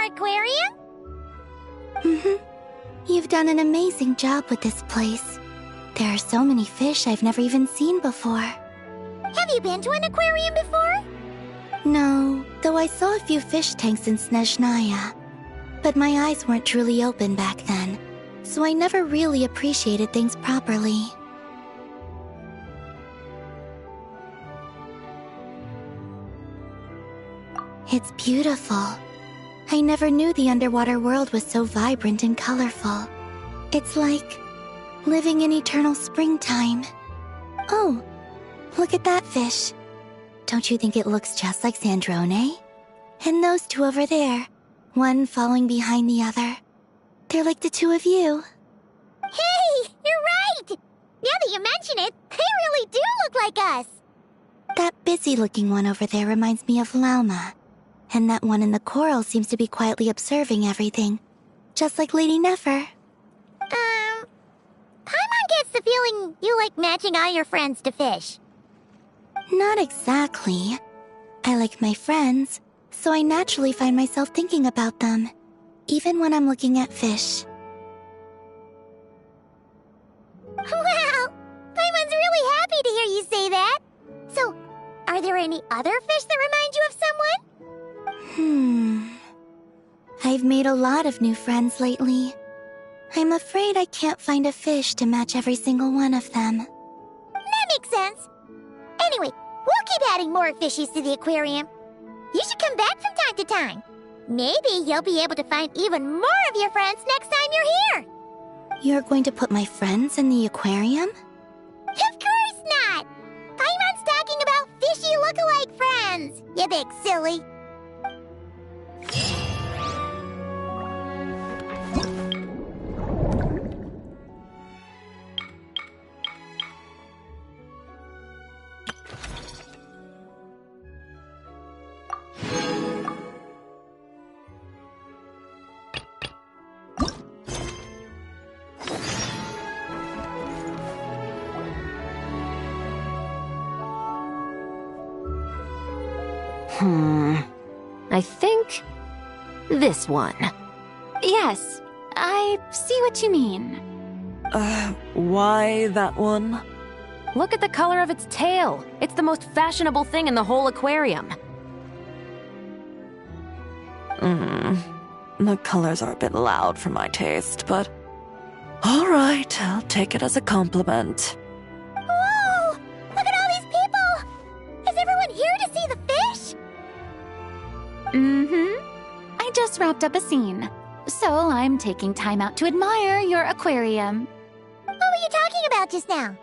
our aquarium? You've done an amazing job with this place. There are so many fish I've never even seen before. Have you been to an aquarium before? No, though I saw a few fish tanks in Snezhnaya. But my eyes weren't truly open back then, so I never really appreciated things properly. It's beautiful. I never knew the underwater world was so vibrant and colorful. It's like living in eternal springtime. Oh, look at that fish. Don't you think it looks just like Sandrone? And those two over there, one following behind the other. They're like the two of you. Hey, you're right! Now that you mention it, they really do look like us! That busy-looking one over there reminds me of Lauma. And that one in the coral seems to be quietly observing everything, just like Lady Nefer. Paimon gets the feeling you like matching all your friends to fish. Not exactly. I like my friends, so I naturally find myself thinking about them, even when I'm looking at fish. Wow! Paimon's really happy to hear you say that. So, are there any other fish that remind you of someone? I've made a lot of new friends lately. I'm afraid I can't find a fish to match every single one of them. That makes sense. Anyway, we'll keep adding more fishies to the aquarium. You should come back from time to time. Maybe you'll be able to find even more of your friends next time you're here. You're going to put my friends in the aquarium? Of course not! Paimon's talking about fishy look-alike friends, you big silly. I think this one. Yes, I see what you mean. Why that one? Look at the color of its tail. It's the most fashionable thing in the whole aquarium. The colors are a bit loud for my taste, but... Alright, I'll take it as a compliment. Whoa! Look at all these people! Is everyone here to see the fish? I just wrapped up a scene, so I'm taking time out to admire your aquarium. What were you talking about just now?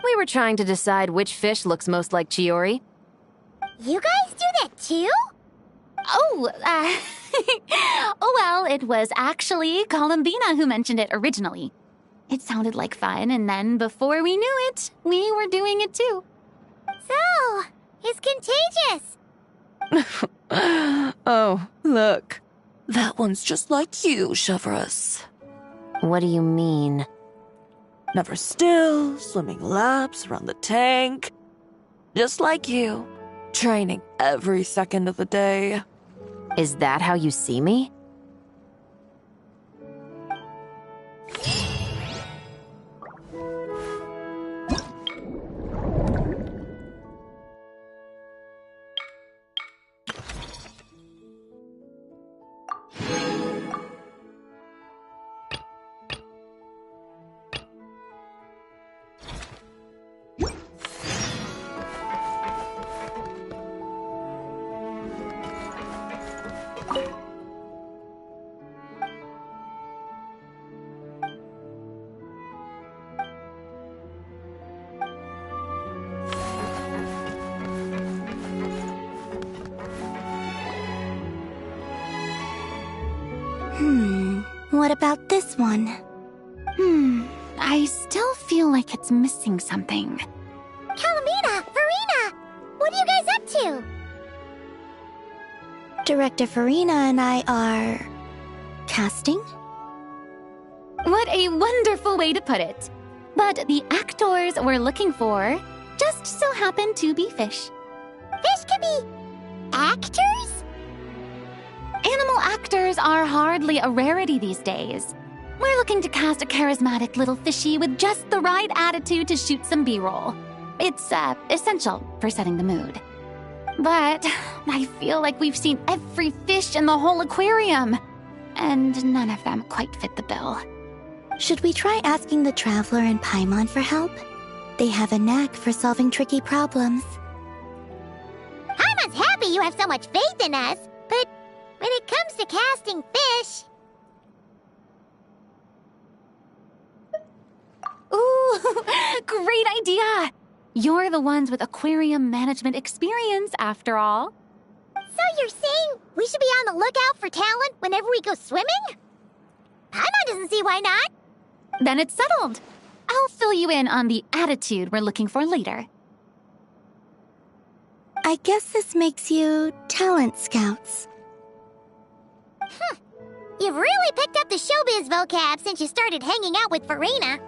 We were trying to decide which fish looks most like Chiori. You guys do that too? Oh, oh well, it was actually Columbina who mentioned it originally. It sounded like fun, and then before we knew it, we were doing it too. So, it's contagious. Oh, look. That one's just like you, Chevreuse. What do you mean? Never still, swimming laps around the tank. Just like you. Training every second of the day. Is that how you see me? What about this one? I still feel like it's missing something. Kalamina, Farina, what are you guys up to? Director Farina and I are... casting? What a wonderful way to put it. But the actors we're looking for just so happen to be fish. Fish can be actors? Animal actors are hardly a rarity these days. We're looking to cast a charismatic little fishy with just the right attitude to shoot some B-roll. It's essential for setting the mood. But I feel like we've seen every fish in the whole aquarium, and none of them quite fit the bill. Should we try asking the Traveler and Paimon for help? They have a knack for solving tricky problems. Paimon's happy you have so much faith in us, but when it comes to casting fish... Ooh, great idea! You're the ones with aquarium management experience, after all. So you're saying we should be on the lookout for talent whenever we go swimming? Paimon doesn't see why not. Then it's settled. I'll fill you in on the attitude we're looking for later. I guess this makes you talent scouts. You've really picked up the showbiz vocab since you started hanging out with Farina.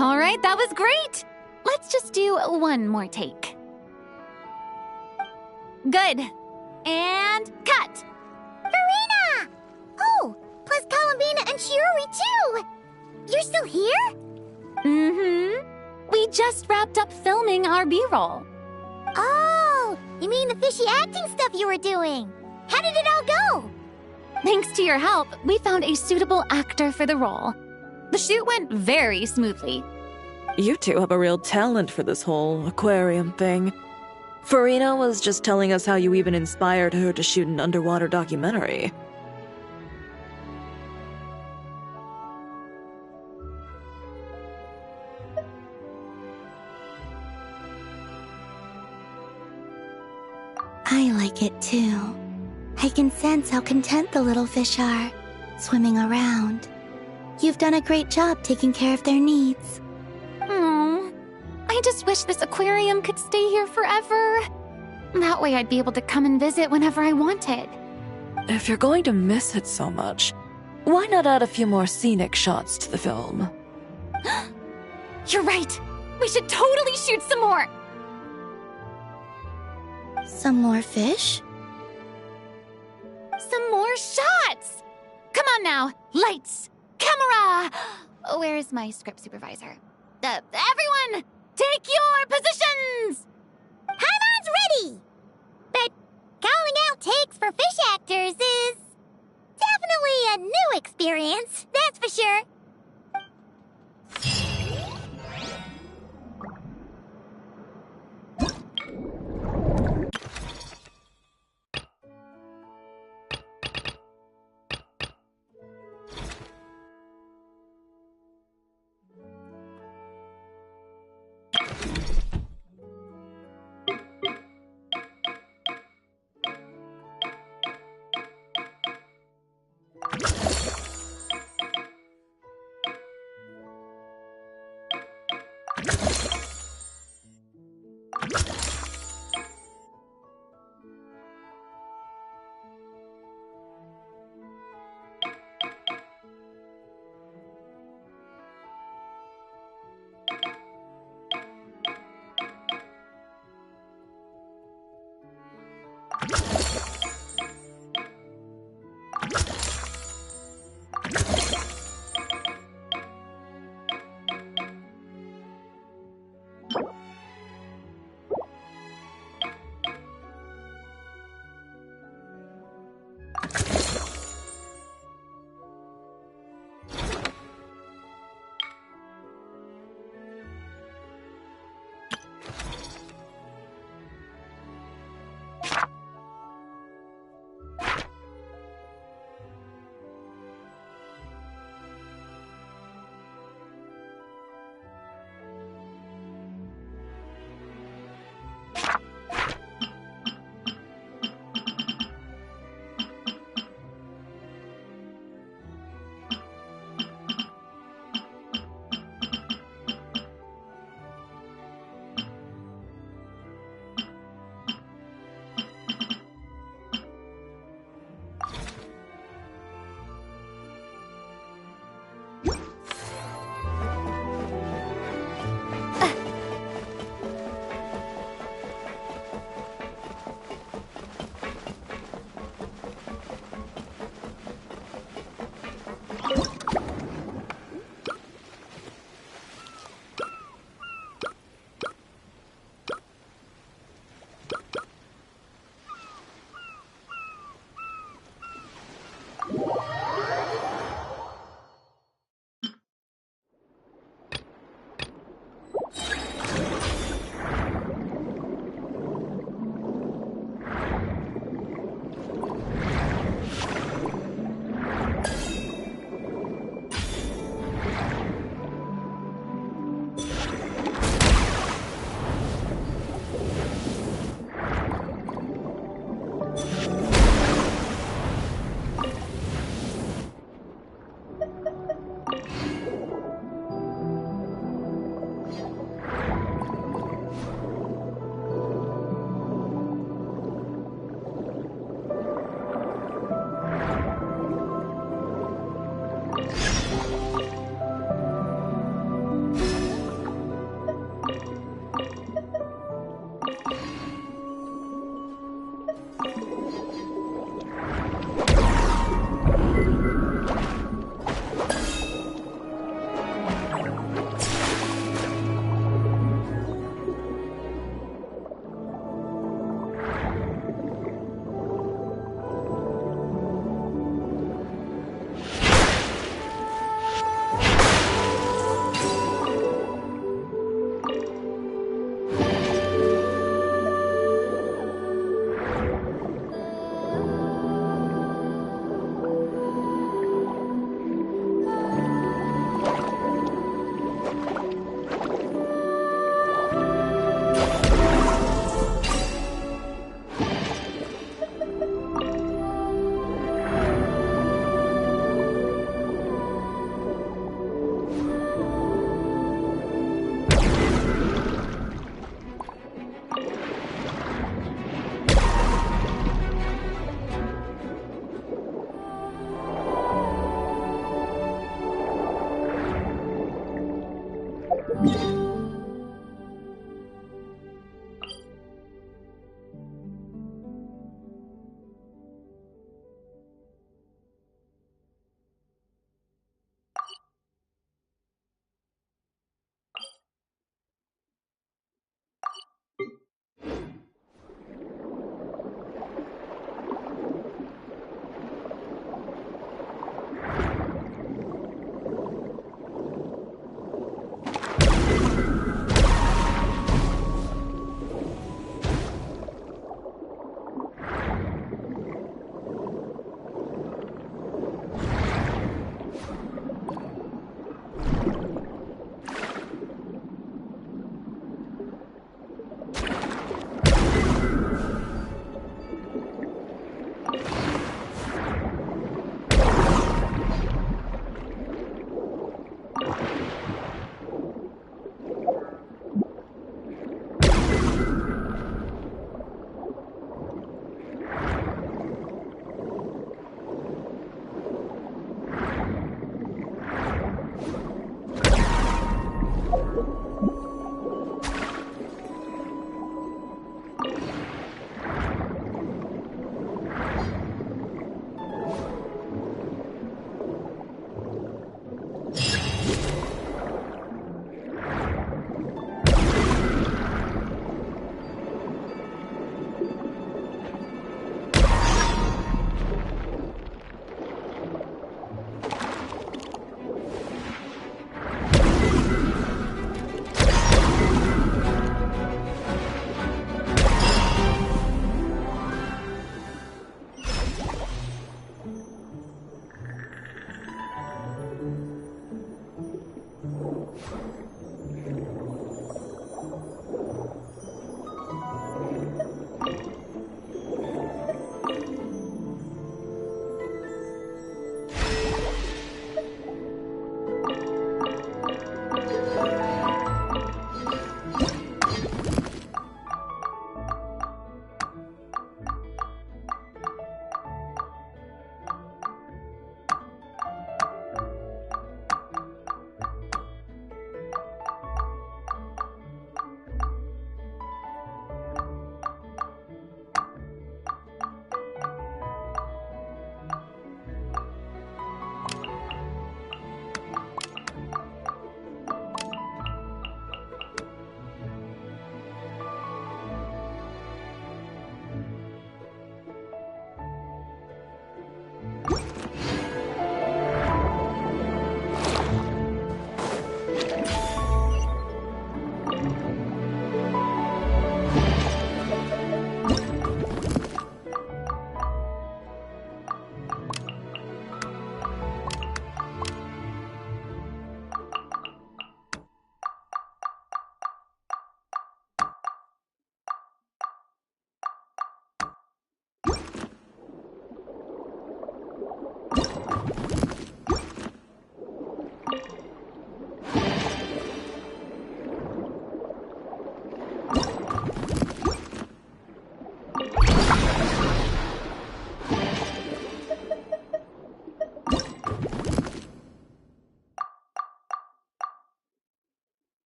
All right, that was great. Let's just do one more take. Good. And cut. Farina! Oh, plus Columbina and Shiori too! You're still here? Mm-hmm. We just wrapped up filming our B-roll. Oh, you mean the fishy acting stuff you were doing? How did it all go? Thanks to your help, we found a suitable actor for the role. The shoot went very smoothly. You two have a real talent for this whole aquarium thing. Farina was just telling us how you even inspired her to shoot an underwater documentary. like it too. I can sense how content the little fish are, swimming around. You've done a great job taking care of their needs. Oh, I just wish this aquarium could stay here forever. That way I'd be able to come and visit whenever I wanted. If you're going to miss it so much, why not add a few more scenic shots to the film? You're right. We should totally shoot some more. Some more fish? Some more shots! Come on now, lights, camera! Where's my script supervisor? Everyone, take your positions! Haimon's ready! But calling out takes for fish actors is definitely a new experience, that's for sure.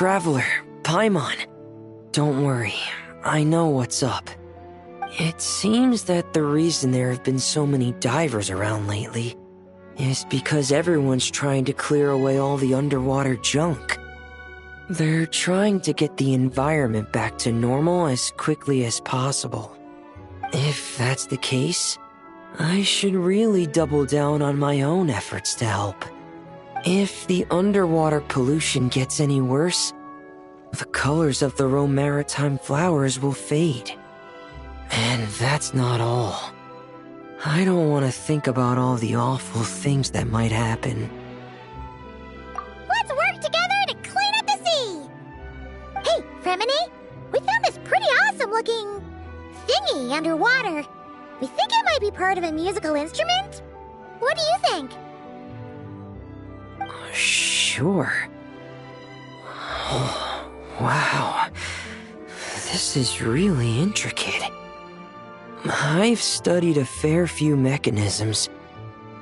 Traveler, Paimon. Don't worry, I know what's up. It seems that the reason there have been so many divers around lately is because everyone's trying to clear away all the underwater junk. They're trying to get the environment back to normal as quickly as possible. If that's the case, I should really double down on my own efforts to help. If the underwater pollution gets any worse, the colors of the Rome maritime flowers will fade. And that's not all. I don't want to think about all the awful things that might happen. Let's work together to clean up the sea! Hey, Fremini, we found this pretty awesome-looking thingy underwater. We think it might be part of a musical instrument. What do you think? Sure. Oh, wow. This is really intricate. I've studied a fair few mechanisms,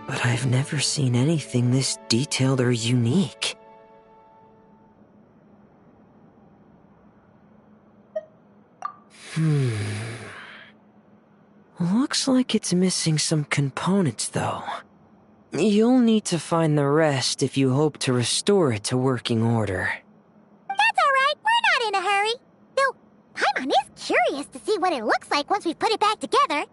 but I've never seen anything this detailed or unique. Looks like it's missing some components, though. You'll need to find the rest if you hope to restore it to working order. That's all right. We're not in a hurry. Though, Paimon is curious to see what it looks like once we put it back together.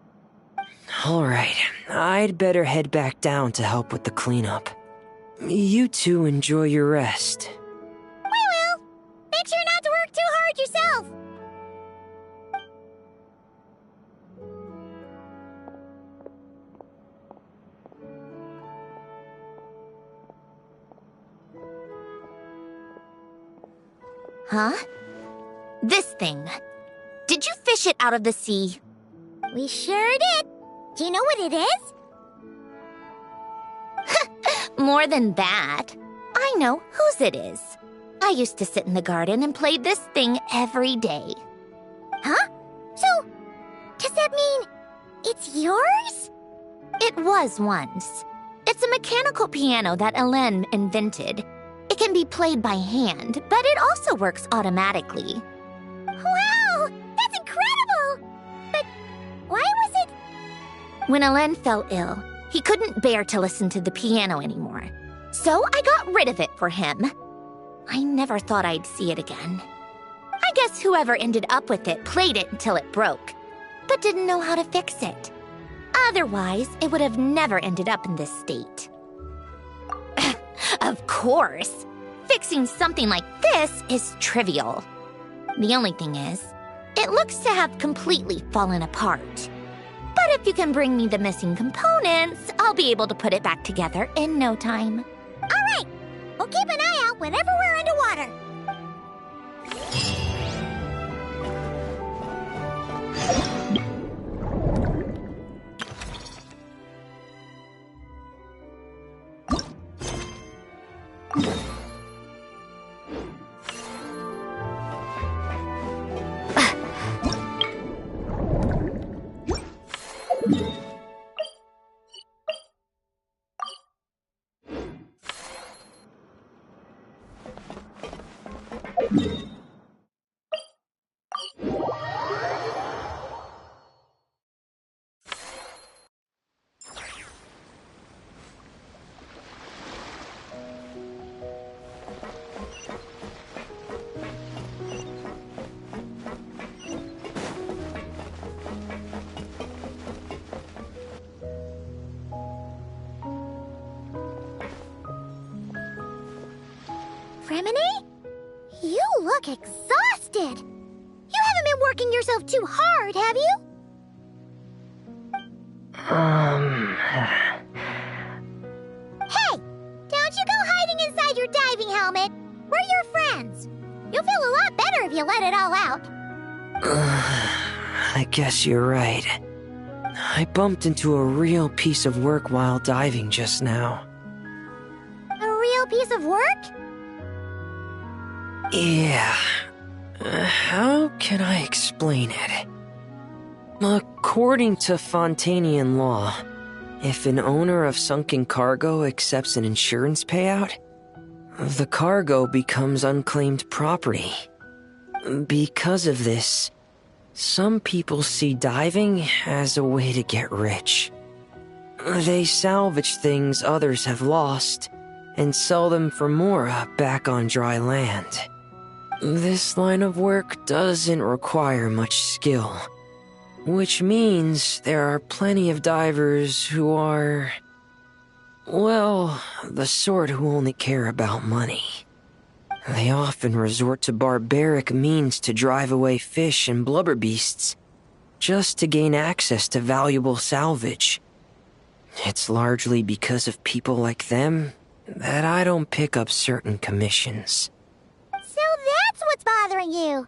Alright, I'd better head back down to help with the cleanup. You two enjoy your rest. We will. Make sure not to work too hard yourself. Huh? This thing. Did you fish it out of the sea? We sure did. Do you know what it is? More than that. I know whose it is. I used to sit in the garden and play this thing every day. Huh? So, does that mean it's yours? It was once. It's a mechanical piano that Hélène invented. It can be played by hand, but it also works automatically. Wow! That's incredible! But why was it... When Hélène fell ill, he couldn't bear to listen to the piano anymore. So I got rid of it for him. I never thought I'd see it again. I guess whoever ended up with it played it until it broke, but didn't know how to fix it. Otherwise, it would have never ended up in this state. Of course! Fixing something like this is trivial. The only thing is, it looks to have completely fallen apart. But if you can bring me the missing components, I'll be able to put it back together in no time. All right! We'll keep an eye out whenever we're underwater. Fremini? You look exhausted. You haven't been working yourself too hard, have you? Hey! Don't you go hiding inside your diving helmet. We're your friends. You'll feel a lot better if you let it all out. I guess you're right. I bumped into a real piece of work while diving just now. A real piece of work? Yeah. How can I explain it? According to Fontanian law, if an owner of sunken cargo accepts an insurance payout, the cargo becomes unclaimed property. Because of this, some people see diving as a way to get rich. They salvage things others have lost and sell them for more back on dry land. This line of work doesn't require much skill, which means there are plenty of divers who are, Well, the sort who only care about money. They often resort to barbaric means to drive away fish and blubber beasts, just to gain access to valuable salvage. It's largely because of people like them that I don't pick up certain commissions. So that's what's bothering you.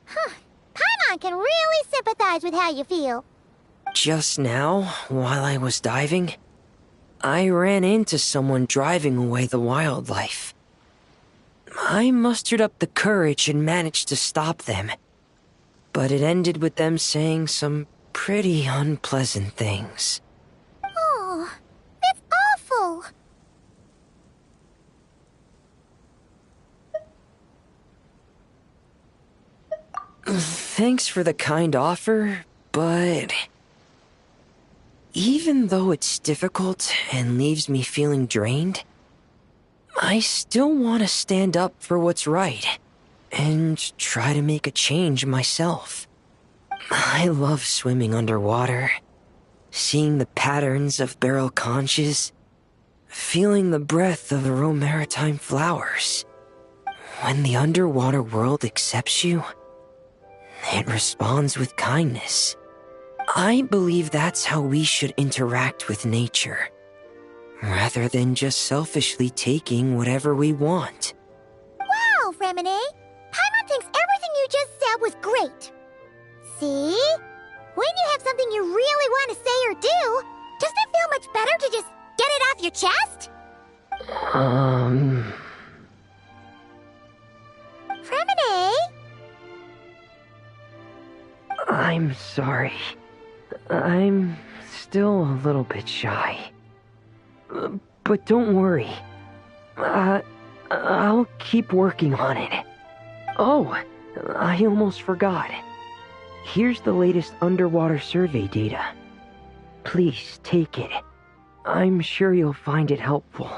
Huh. Paimon can really sympathize with how you feel. Just now, while I was diving, I ran into someone driving away the wildlife. I mustered up the courage and managed to stop them, but it ended with them saying some pretty unpleasant things. Oh, that's awful. Thanks for the kind offer, but even though it's difficult and leaves me feeling drained, I still want to stand up for what's right and try to make a change myself. I love swimming underwater, seeing the patterns of barrel conches, feeling the breath of the maritime flowers. When the underwater world accepts you, it responds with kindness. I believe that's how we should interact with nature, rather than just selfishly taking whatever we want. Wow, Remine. Paimon thinks everything you just said was great. See? When you have something you really want to say or do, doesn't it feel much better to just get it off your chest? Remine? I'm sorry. I'm still a little bit shy. But don't worry. I'll keep working on it. Oh, I almost forgot. Here's the latest underwater survey data. Please take it. I'm sure you'll find it helpful.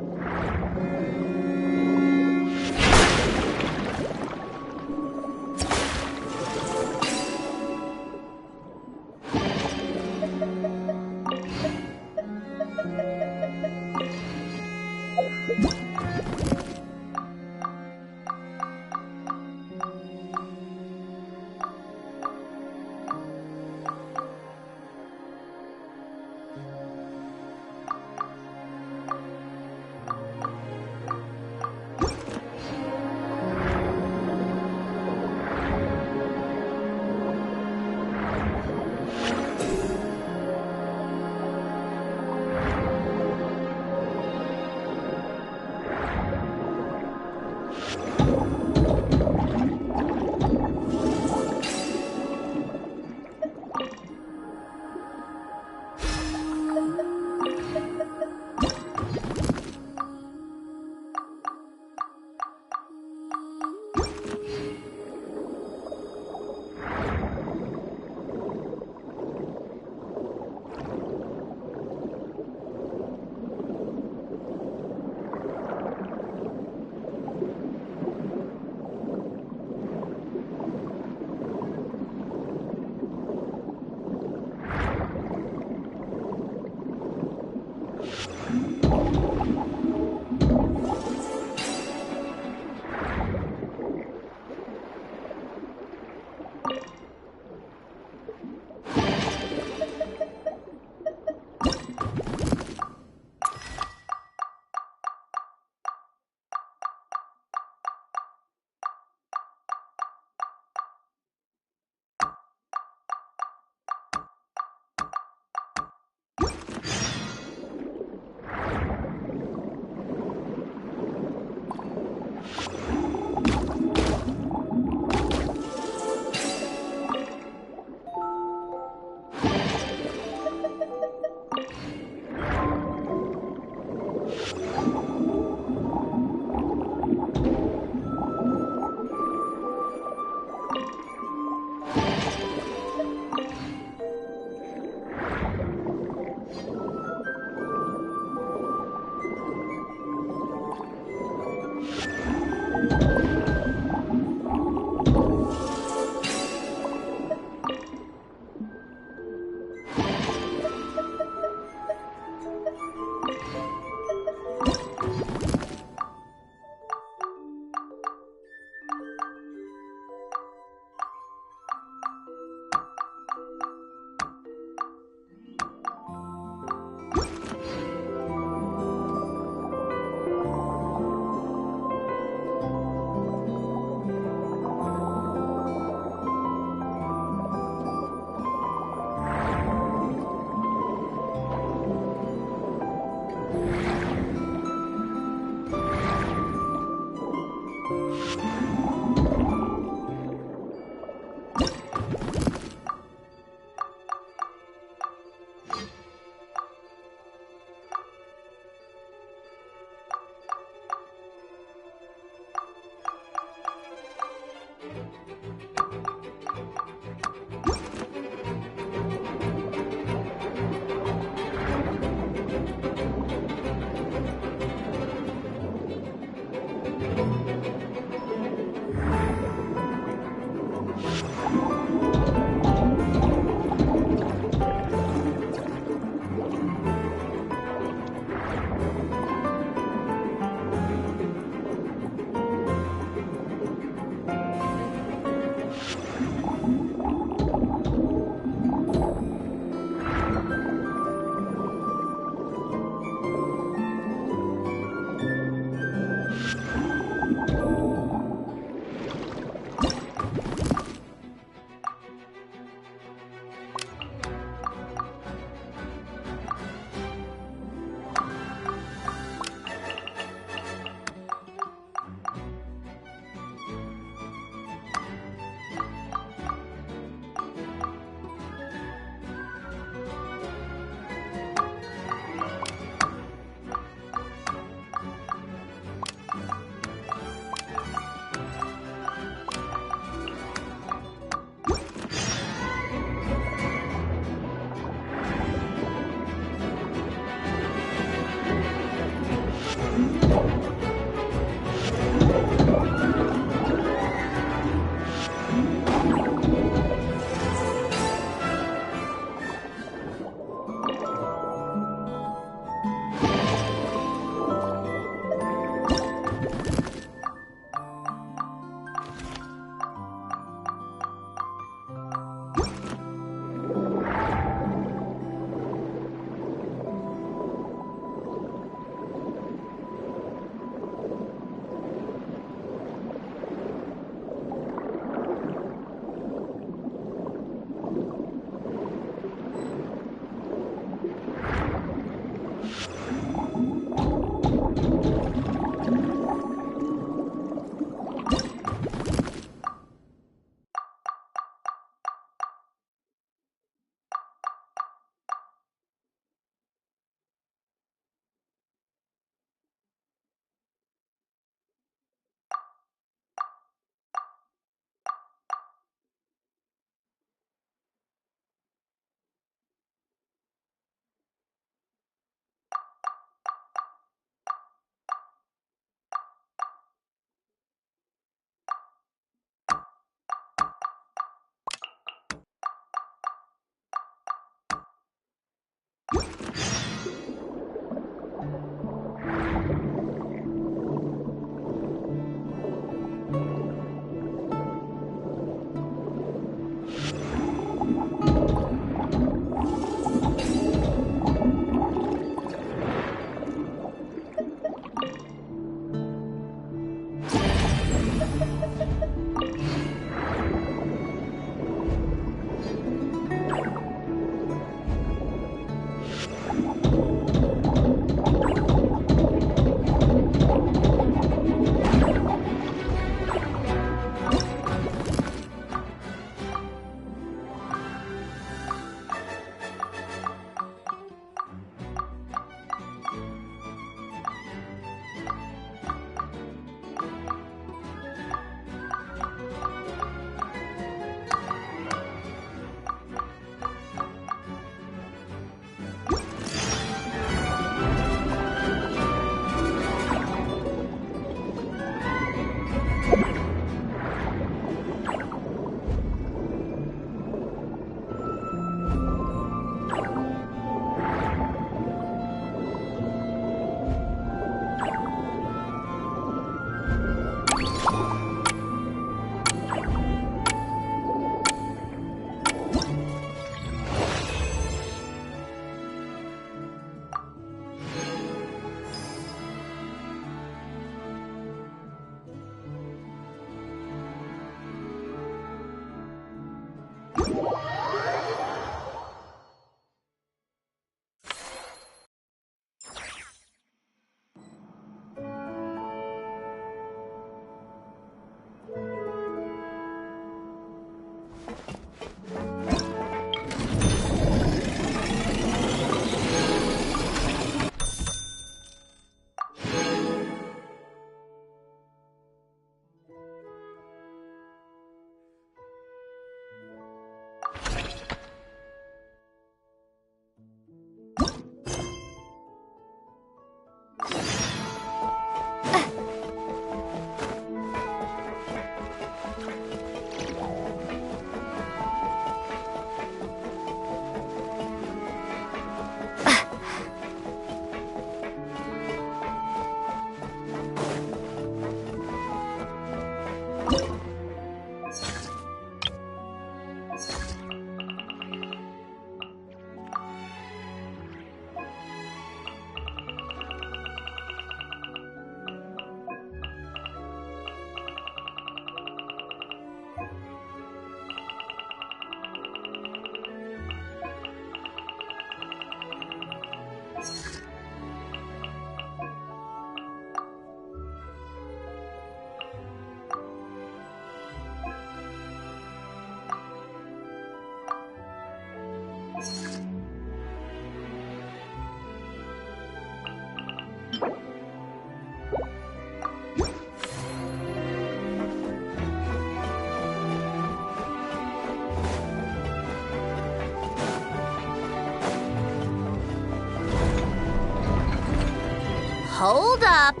Hold up.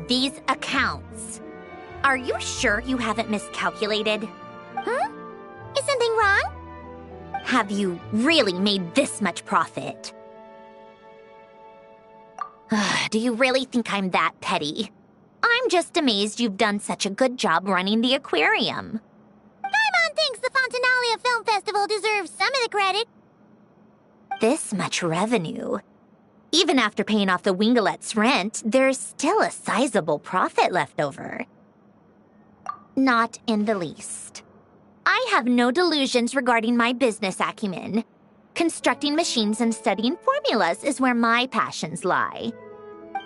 These accounts. Are you sure you haven't miscalculated? Is something wrong? Have you really made this much profit? Do you really think I'm that petty? I'm just amazed you've done such a good job running the aquarium. Paimon thinks the Fontinalia Film Festival deserves some of the credit. This much revenue. Even after paying off the Wingalet's rent, there's still a sizable profit left over. Not in the least. I have no delusions regarding my business acumen. Constructing machines and studying formulas is where my passions lie.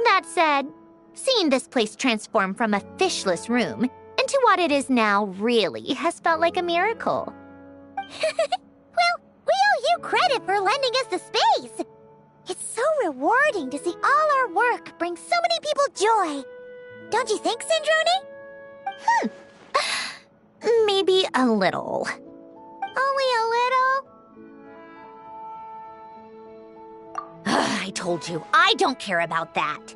That said, seeing this place transform from a fishless room into what it is now really has felt like a miracle. Well, we owe you credit for lending us the space. It's so rewarding to see all our work bring so many people joy. Don't you think, Syndrone? Maybe a little. Only a little? I told you, I don't care about that.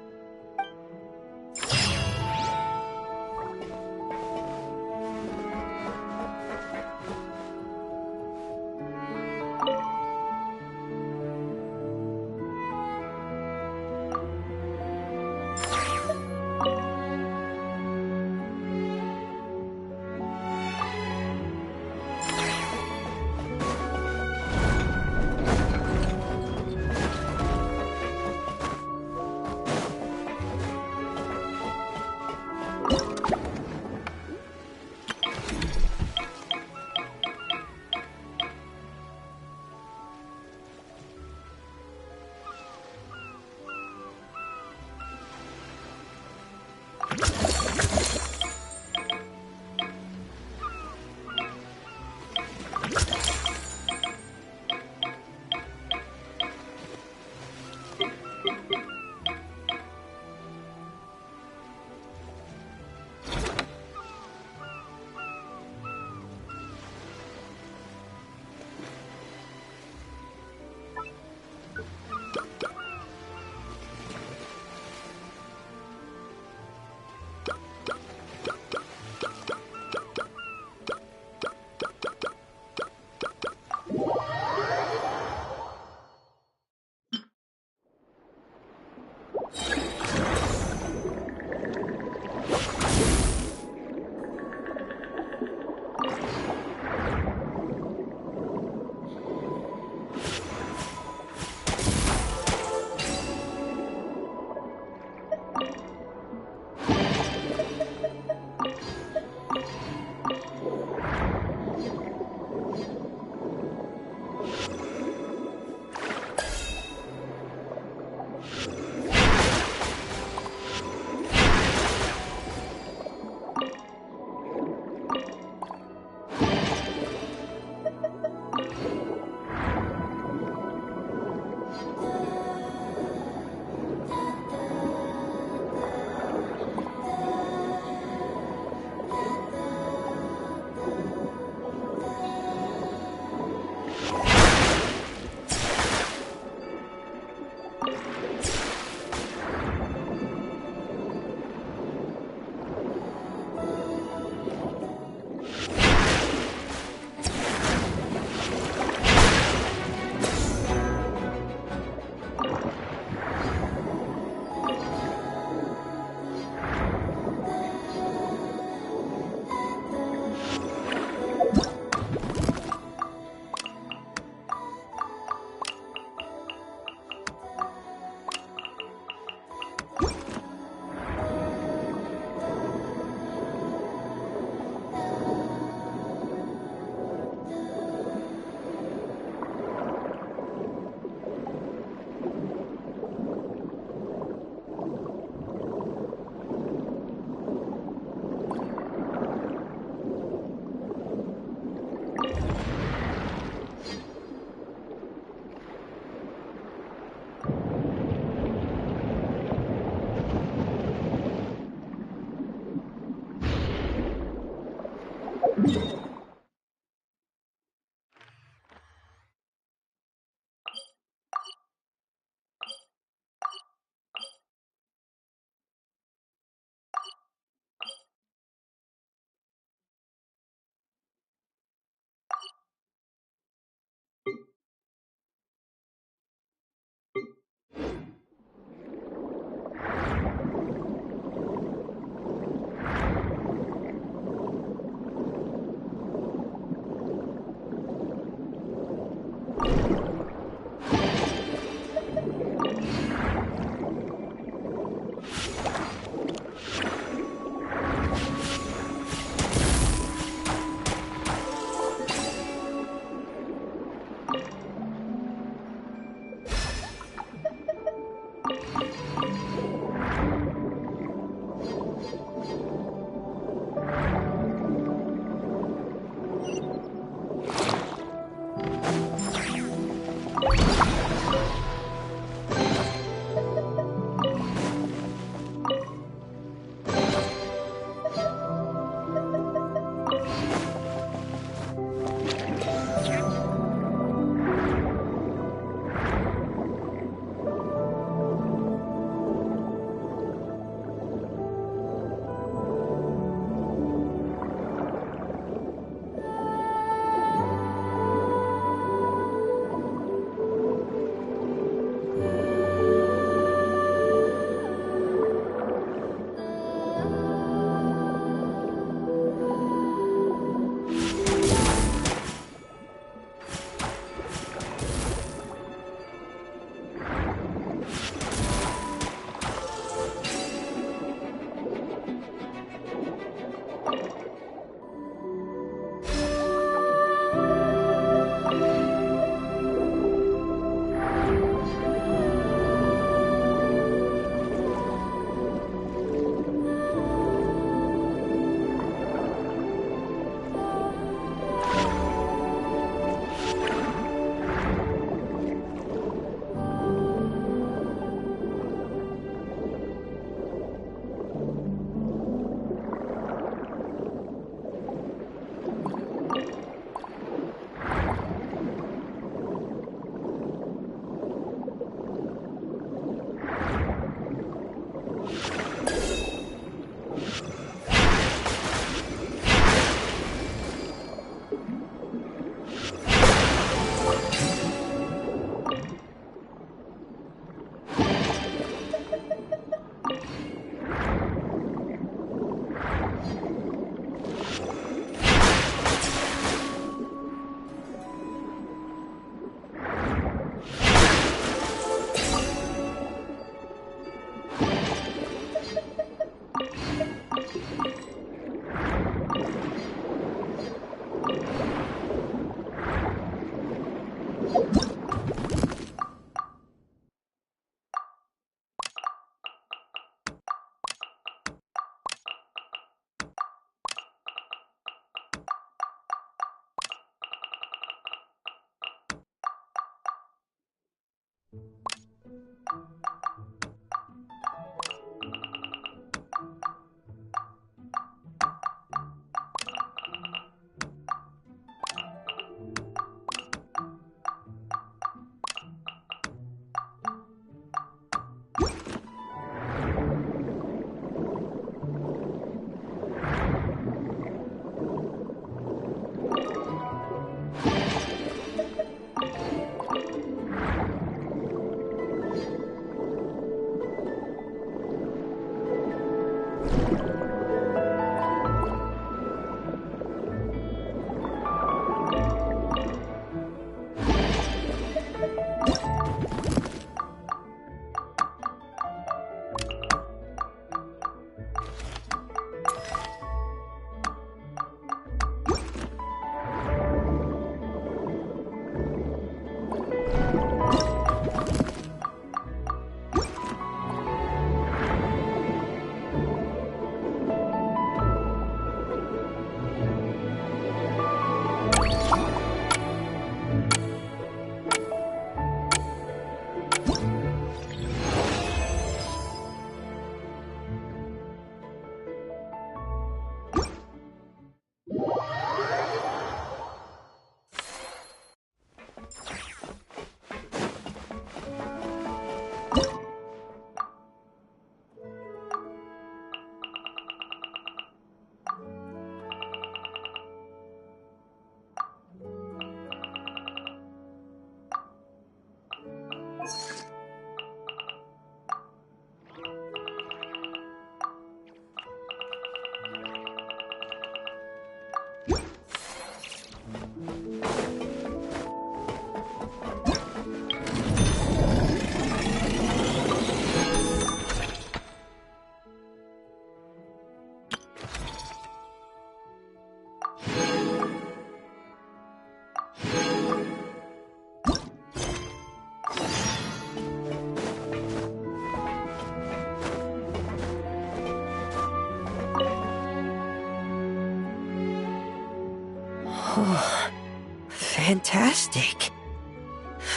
fantastic.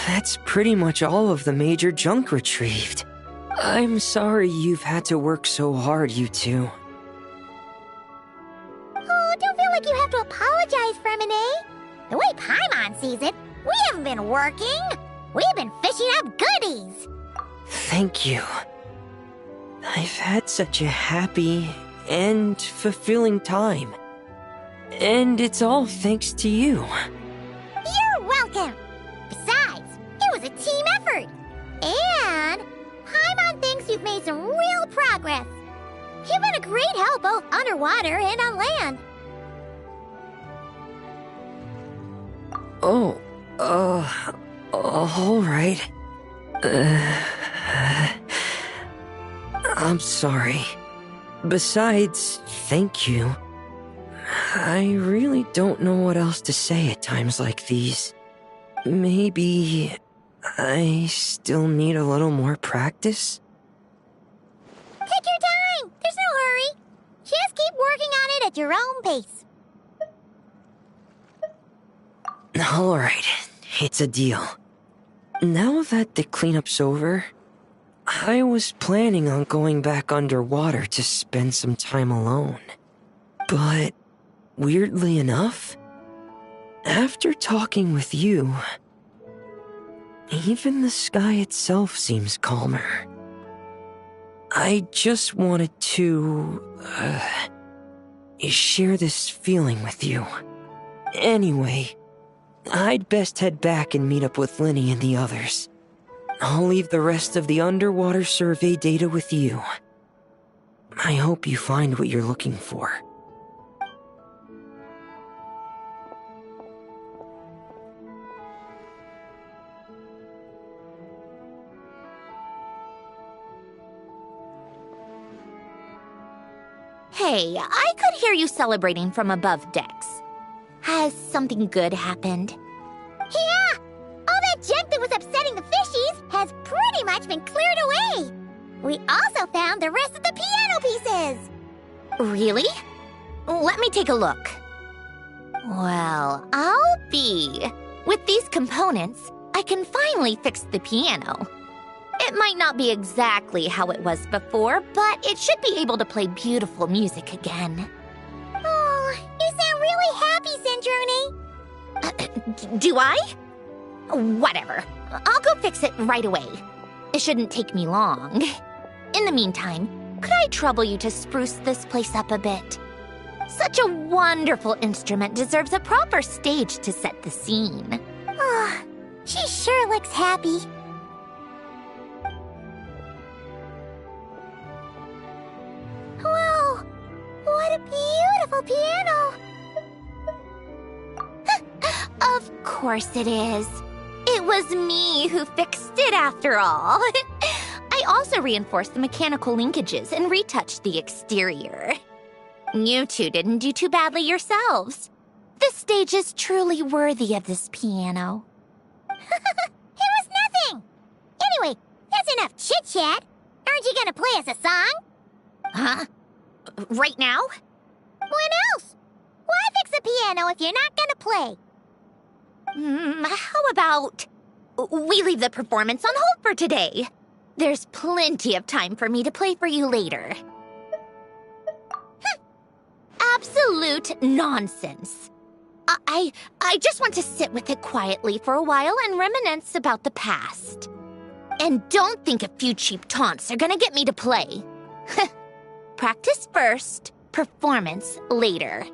That's pretty much all of the major junk retrieved. I'm sorry you've had to work so hard, you two. Oh, don't feel like you have to apologize, Fremine. The way Paimon sees it, we haven't been working. We've been fishing up goodies. Thank you. I've had such a happy and fulfilling time. And it's all thanks to you. You're welcome. Besides, it was a team effort. And Paimon thinks you've made some real progress. You've been a great help both underwater and on land. Oh, all right. I'm sorry. Besides, thank you. I really don't know what else to say at times like these. Maybe I still need a little more practice? Take your time. There's no hurry. Just keep working on it at your own pace. All right, it's a deal. Now that the cleanup's over, I was planning on going back underwater to spend some time alone. But, weirdly enough, after talking with you, even the sky itself seems calmer. I just wanted to, share this feeling with you. Anyway, I'd best head back and meet up with Linny and the others. I'll leave the rest of the underwater survey data with you. I hope you find what you're looking for. Hey, I could hear you celebrating from above decks. Has something good happened? Yeah! All that junk that was upsetting the fishies has pretty much been cleared away. We also found the rest of the piano pieces. Really? Let me take a look. Well, I'll be. With these components, I can finally fix the piano. It might not be exactly how it was before, but it should be able to play beautiful music again. Oh, you sound really happy, Cinderoni. Do I? Whatever. I'll go fix it right away. It shouldn't take me long. In the meantime, could I trouble you to spruce this place up a bit? Such a wonderful instrument deserves a proper stage to set the scene. Oh, she sure looks happy. Whoa! What a beautiful piano! Of course it is. It was me who fixed it after all. I also reinforced the mechanical linkages and retouched the exterior. You two didn't do too badly yourselves. This stage is truly worthy of this piano. It was nothing! Anyway, that's enough chit-chat. Aren't you gonna play us a song? Huh? Right now? When else? Why fix a piano if you're not gonna play? How about we leave the performance on hold for today? There's plenty of time for me to play for you later. Absolute nonsense. I just want to sit with it quietly for a while and reminisce about the past. And don't think a few cheap taunts are gonna get me to play. Practice first, performance later.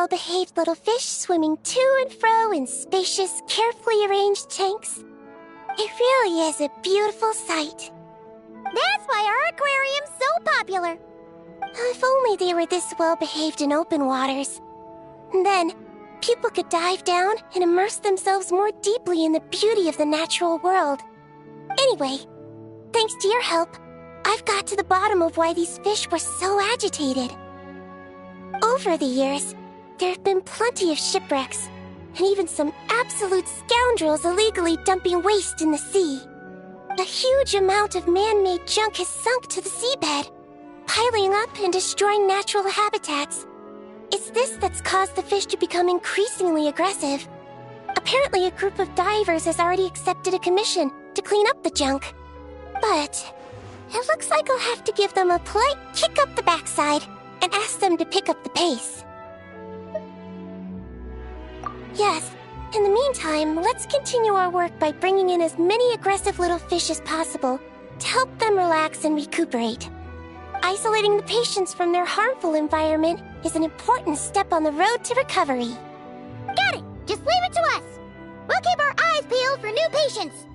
well-behaved little fish swimming to and fro in spacious, carefully arranged tanks. It really is a beautiful sight. That's why our aquarium's so popular. If only they were this well-behaved in open waters. And then, people could dive down and immerse themselves more deeply in the beauty of the natural world. Anyway, thanks to your help, I've got to the bottom of why these fish were so agitated. Over the years, there have been plenty of shipwrecks, and even some absolute scoundrels illegally dumping waste in the sea. A huge amount of man-made junk has sunk to the seabed, piling up and destroying natural habitats. It's this that's caused the fish to become increasingly aggressive. Apparently, a group of divers has already accepted a commission to clean up the junk. But it looks like I'll have to give them a polite kick up the backside and ask them to pick up the pace. Yes, in the meantime, let's continue our work by bringing in as many aggressive little fish as possible to help them relax and recuperate. Isolating the patients from their harmful environment is an important step on the road to recovery. Got it! Just leave it to us! We'll keep our eyes peeled for new patients!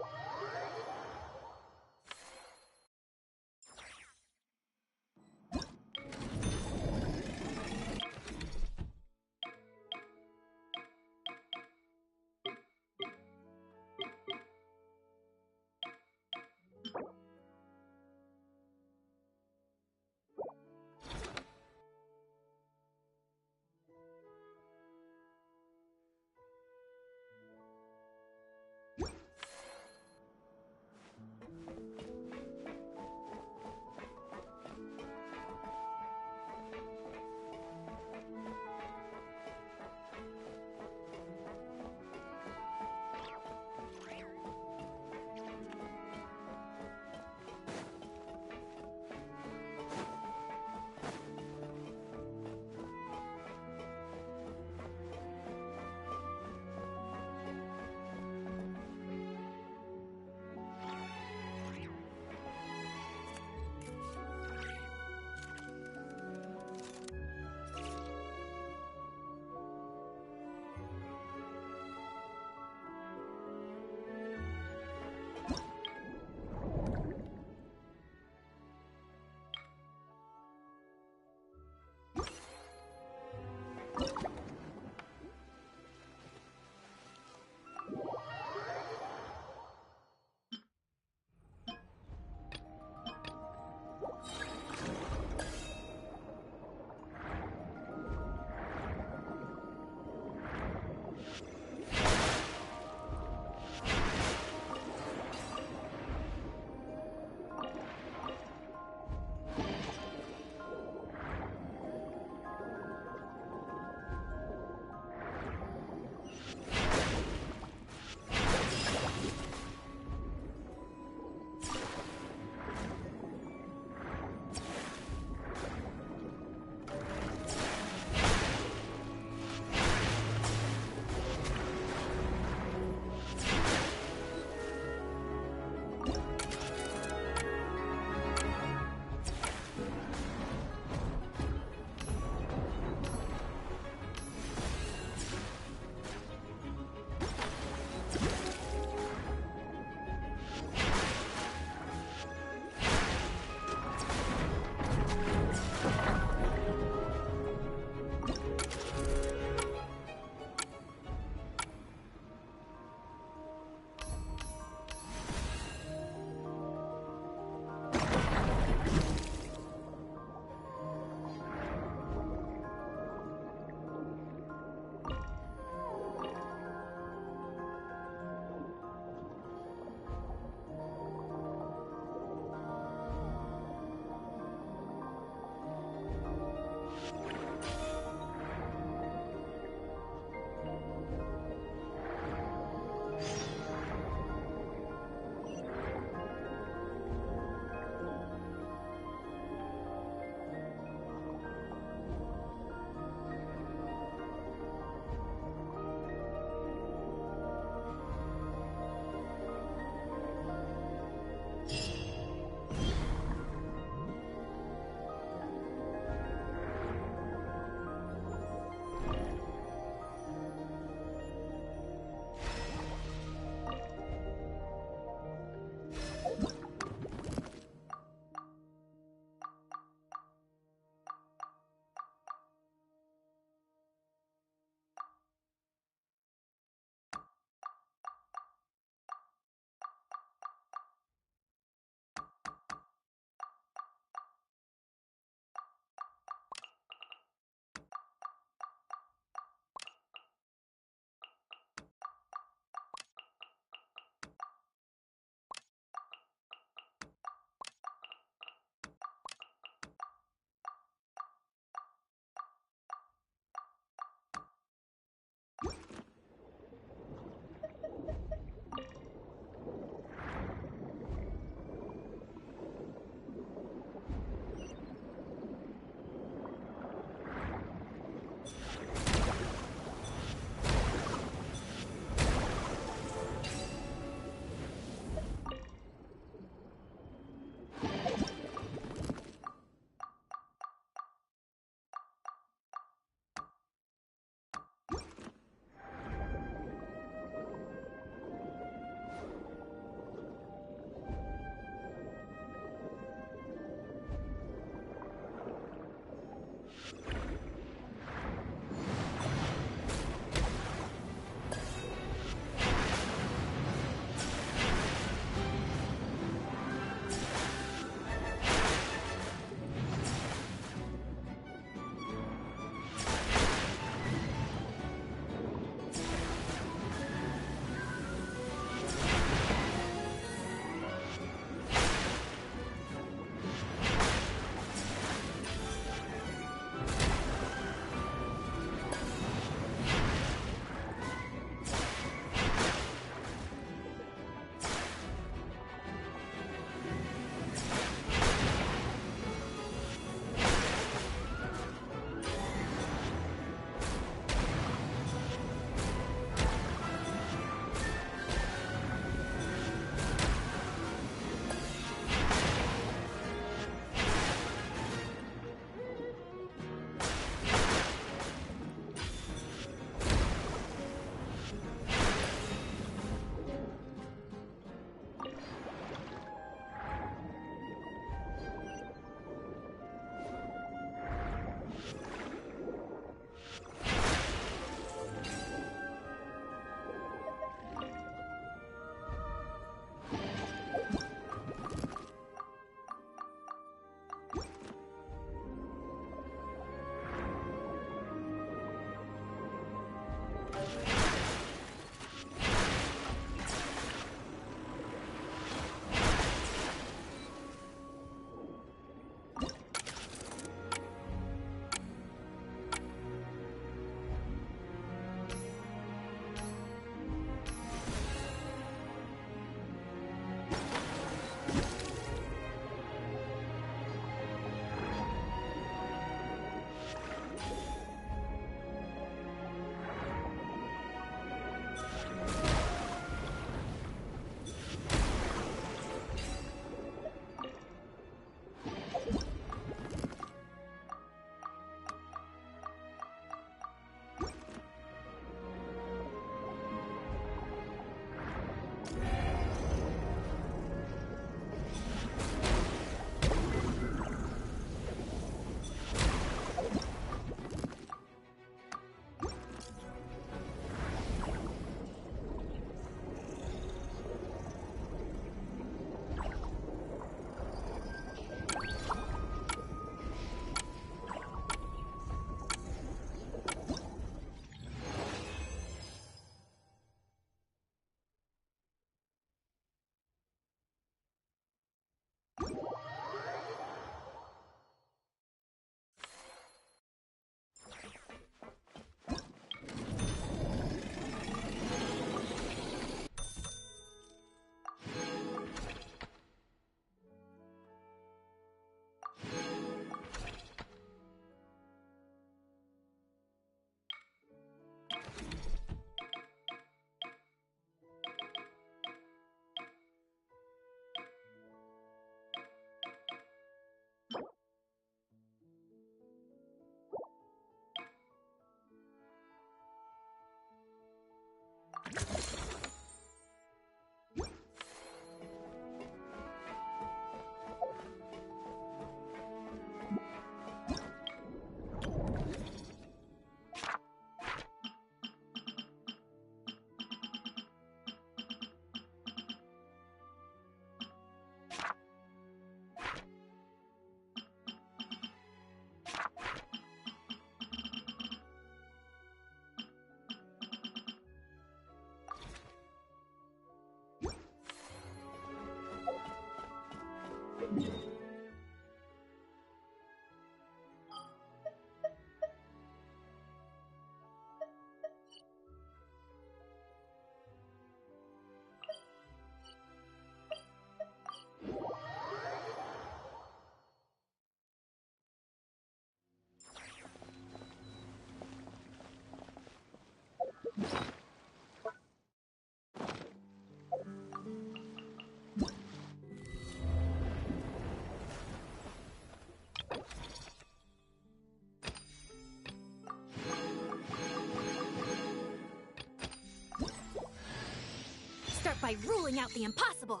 Start by ruling out the impossible.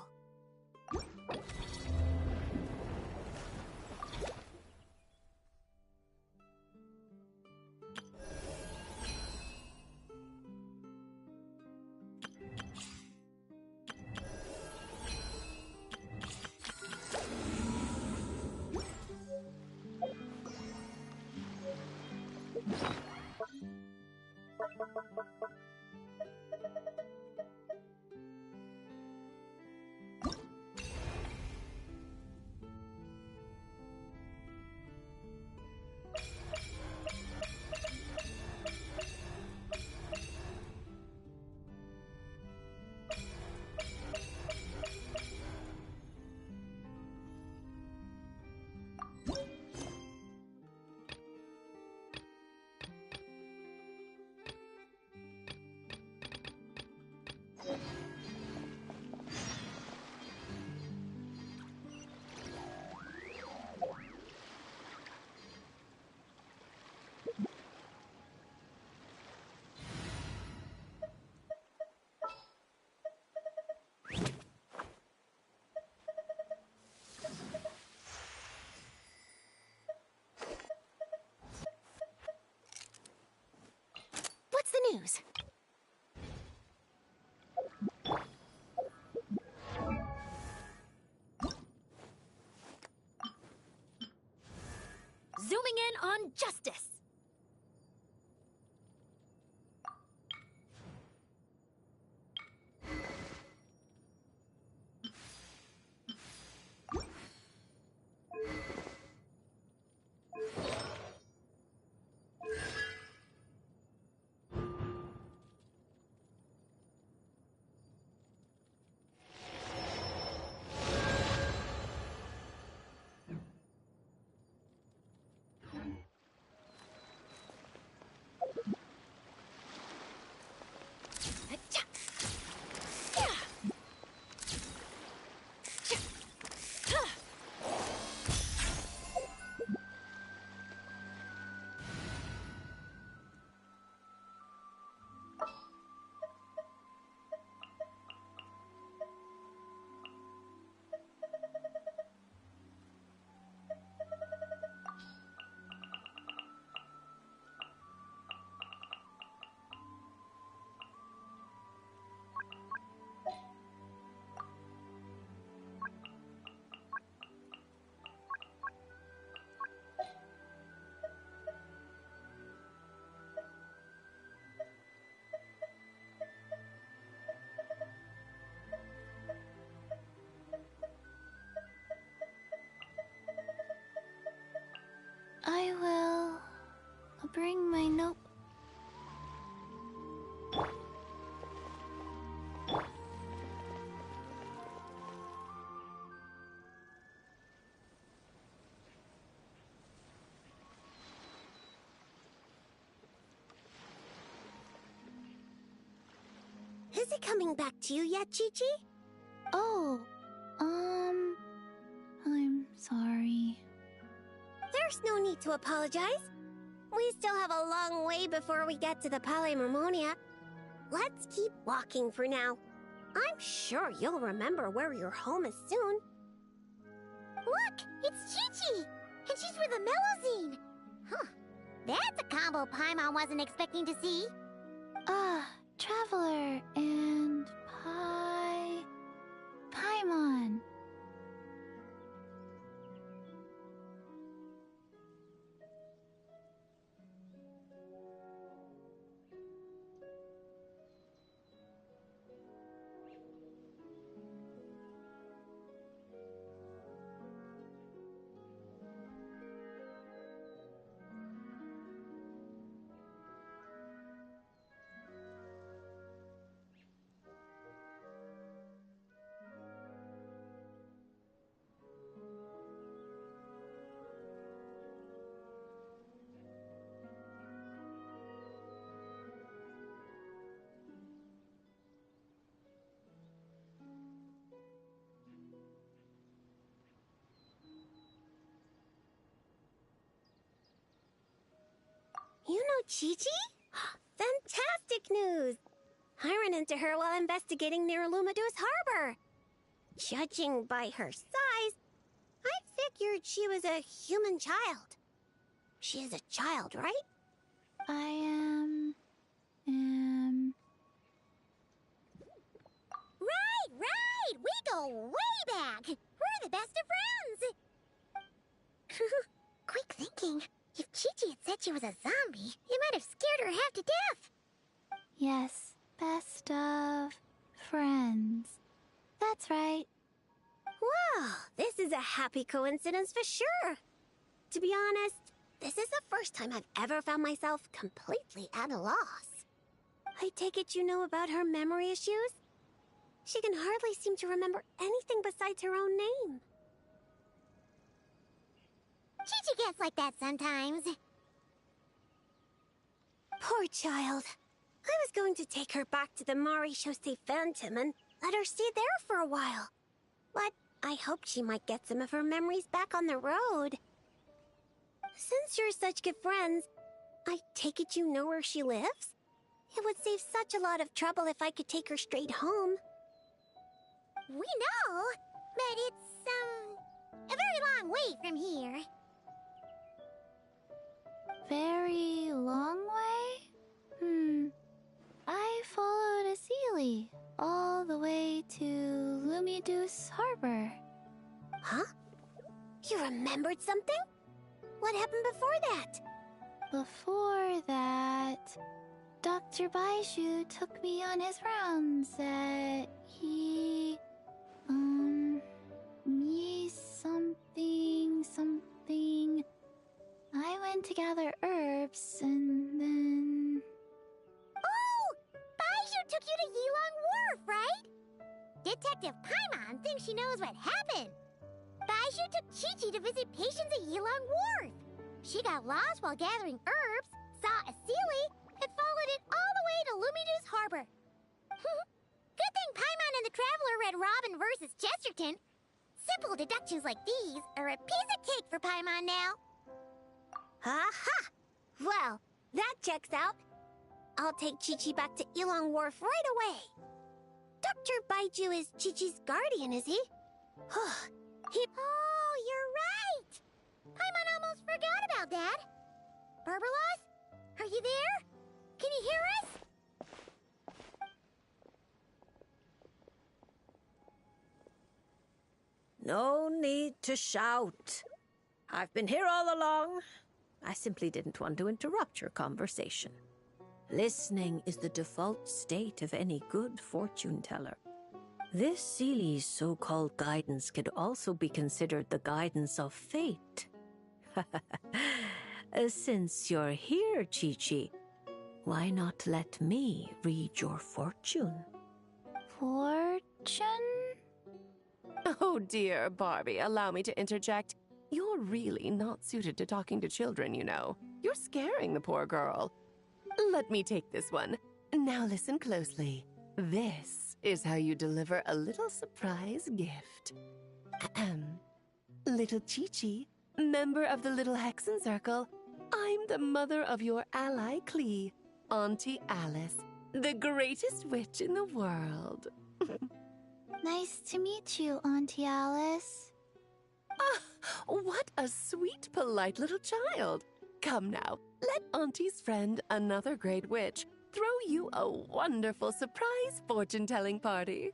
news. Zooming in on justice. I will bring my note. Is it coming back to you yet, Chi-Chi? Oh, I'm sorry. There's no need to apologize. We still have a long way before we get to the Palais Mermonia. Let's keep walking for now. I'm sure you'll remember where your home is soon. Look, it's Chi-Chi, and she's with the Melozine. Huh, that's a combo Paimon wasn't expecting to see. Traveler and Paimon. You know Chi-Chi? Fantastic news! I ran into her while investigating near Lumadus Harbor. Judging by her size, I figured she was a human child. She is a child, right? I am... Right! We go way back! We're the best of friends! Quick thinking. If Chi-Chi had said she was a zombie, it might have scared her half to death. Yes, best of friends. That's right. Wow, this is a happy coincidence for sure. To be honest, this is the first time I've ever found myself completely at a loss. I take it you know about her memory issues? She can hardly seem to remember anything besides her own name. Chi-Chi gets like that sometimes. Poor child. I was going to take her back to the Maréchaussée Phantom and let her stay there for a while. But I hoped she might get some of her memories back on the road. Since you're such good friends, I take it you know where she lives? It would save such a lot of trouble if I could take her straight home. We know, but it's, a very long way from here. Very long way? I followed a Sealy all the way to Lumiduce Harbor. Huh? You remembered something? What happened before that? Before that, Dr. Baiju took me on his rounds me something. I went to gather herbs and then... Oh! Baiju took you to Yilong Wharf, right? Detective Paimon thinks she knows what happened. Baiju took Chi-Chi to visit patients at Yilong Wharf. She got lost while gathering herbs, saw a Sealy, and followed it all the way to Lumiduce Harbor. Good thing Paimon and the Traveler read Robin versus Chesterton. Simple deductions like these are a piece of cake for Paimon now. Aha! Well, that checks out. I'll take Chi-Chi back to Yilong Wharf right away. Dr. Baiju is Chi-Chi's guardian, is he? Oh, you're right! Paimon almost forgot about that. Barbalos, are you there? Can you hear us? No need to shout. I've been here all along. I simply didn't want to interrupt your conversation. Listening is the default state of any good fortune teller. This Sealy's so-called guidance could also be considered the guidance of fate. Since you're here, Chi-Chi, why not let me read your fortune? Fortune? Oh dear, Barbie, allow me to interject. You're really not suited to talking to children, you know. You're scaring the poor girl. Let me take this one. Now listen closely. This is how you deliver a little surprise gift. Ahem. Little Chi-Chi, member of the Little Hexen Circle, I'm the mother of your ally Klee, Auntie Alice, the greatest witch in the world. Nice to meet you, Auntie Alice. Ah, what a sweet, polite little child. Come now, let Auntie's friend, another great witch, throw you a wonderful surprise fortune-telling party.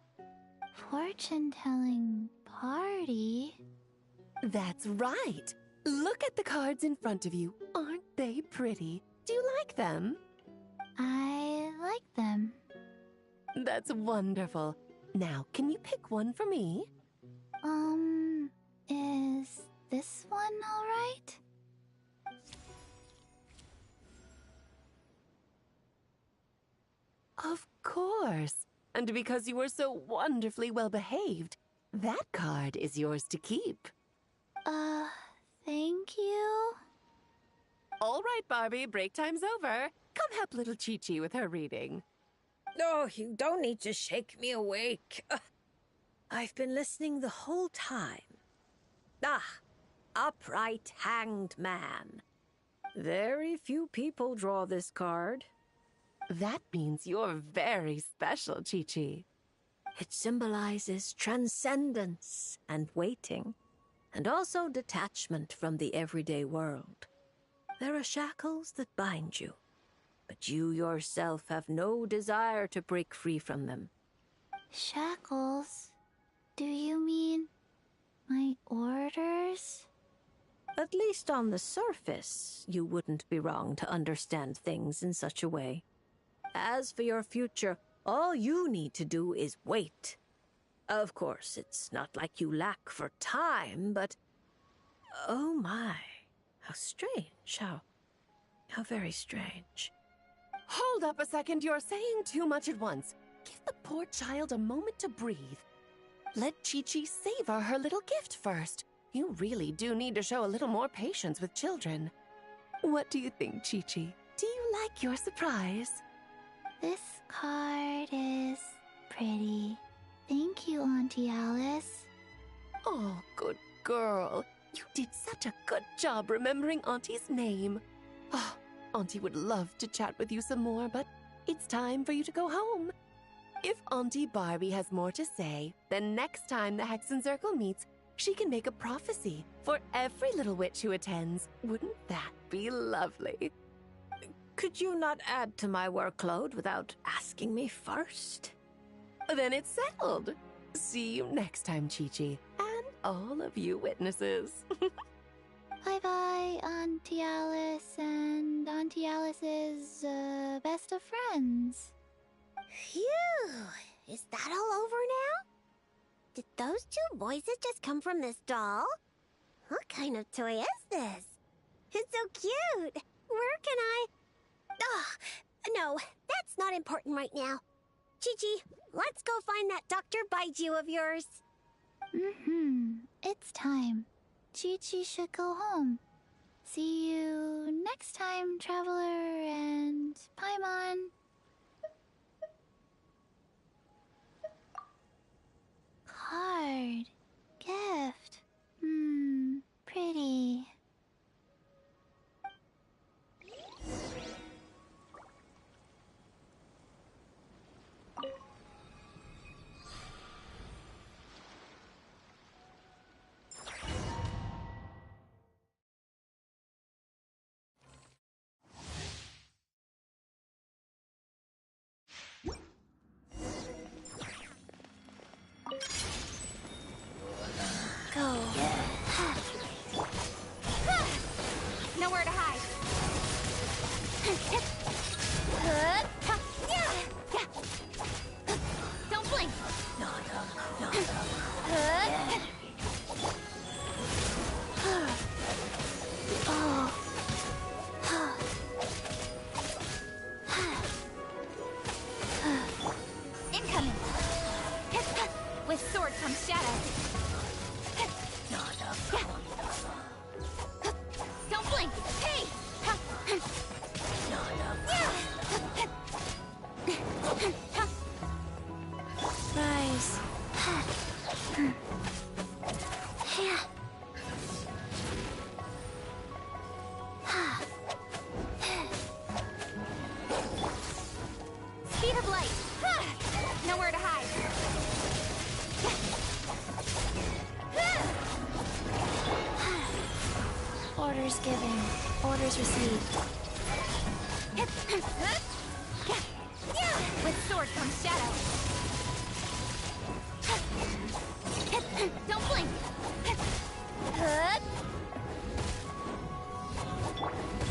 Fortune-telling party? That's right. Look at the cards in front of you. Aren't they pretty? Do you like them? I like them. That's wonderful. Now, can you pick one for me? Is this one all right? Of course. And because you were so wonderfully well behaved, that card is yours to keep. Thank you. All right, Barbie, break time's over. Come help little Chi-Chi with her reading. Oh, you don't need to shake me awake. I've been listening the whole time. Upright hanged man. Very few people draw this card. That means you're very special, Chi-Chi. It symbolizes transcendence and waiting, and also detachment from the everyday world. There are shackles that bind you, but you yourself have no desire to break free from them. Shackles? Do you mean my orders? At least on the surface, you wouldn't be wrong to understand things in such a way. As for your future, all you need to do is wait. Of course, it's not like you lack for time, but... Oh my, how strange, how very strange. Hold up a second, you're saying too much at once. Give the poor child a moment to breathe. Let Chi-Chi savor her little gift first. You really do need to show a little more patience with children. What do you think, Chi-Chi? Do you like your surprise? This card is pretty. Thank you, Auntie Alice. Oh, good girl. You did such a good job remembering Auntie's name. Oh, Auntie would love to chat with you some more, but it's time for you to go home. If Auntie Barbie has more to say, then next time the Hexen Circle meets, she can make a prophecy for every little witch who attends. Wouldn't that be lovely? Could you not add to my workload without asking me first? Then it's settled. See you next time, Chi-Chi. And all of you witnesses. Bye-bye, Auntie Alice and Auntie Alice's, best of friends. Phew! Is that all over now? Did those two voices just come from this doll? What kind of toy is this? It's so cute! Where can I... Ugh! No, that's not important right now. Chi-Chi, let's go find that Dr. Baiju of yours. It's time. Chi-Chi should go home. See you next time, Traveler and Paimon. Card. Gift. Pretty. Go. Nowhere to hide. Don't blink. Incoming. With sword comes shadow. Don't blink. Hey. Rise. Speed of light. Nowhere to hide. Orders given. Orders received. With sword comes shadow. Don't blink.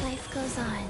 Life goes on.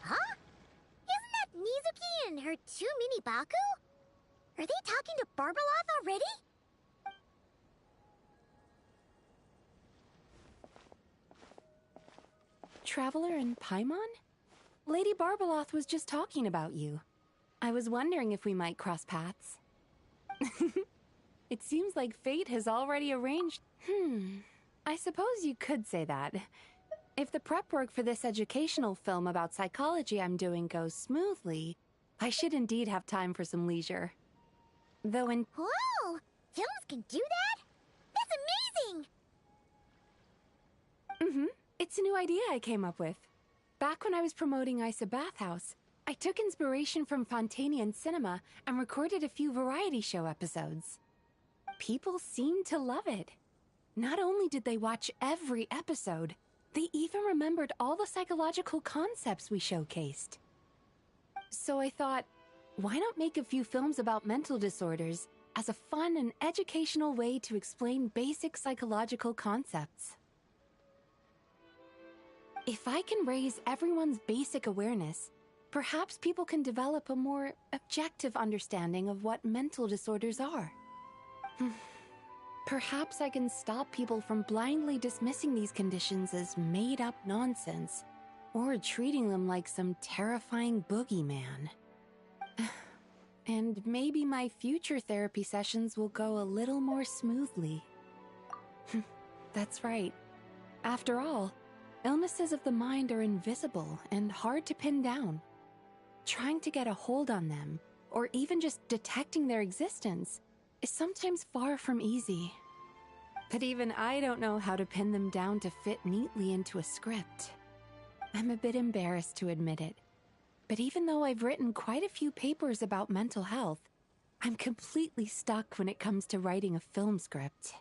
Huh? Isn't that Mizuki and her two mini Baku? Are they talking to Barbeloth already? Traveler and Paimon? Lady Barbeloth was just talking about you. I was wondering if we might cross paths. It seems like fate has already arranged. I suppose you could say that. If the prep work for this educational film about psychology I'm doing goes smoothly, I should indeed have time for some leisure. Though in... Whoa! Films can do that? That's amazing! It's a new idea I came up with. Back when I was promoting Isa Bathhouse, I took inspiration from Fontanian cinema and recorded a few variety show episodes. People seemed to love it. Not only did they watch every episode, they even remembered all the psychological concepts we showcased. So I thought, why not make a few films about mental disorders as a fun and educational way to explain basic psychological concepts? If I can raise everyone's basic awareness, perhaps people can develop a more objective understanding of what mental disorders are. Perhaps I can stop people from blindly dismissing these conditions as made-up nonsense, or treating them like some terrifying boogeyman. And maybe my future therapy sessions will go a little more smoothly. That's right. After all, illnesses of the mind are invisible and hard to pin down. Trying to get a hold on them, or even just detecting their existence, is sometimes far from easy. But even I don't know how to pin them down to fit neatly into a script. I'm a bit embarrassed to admit it, but even though I've written quite a few papers about mental health, I'm completely stuck when it comes to writing a film script.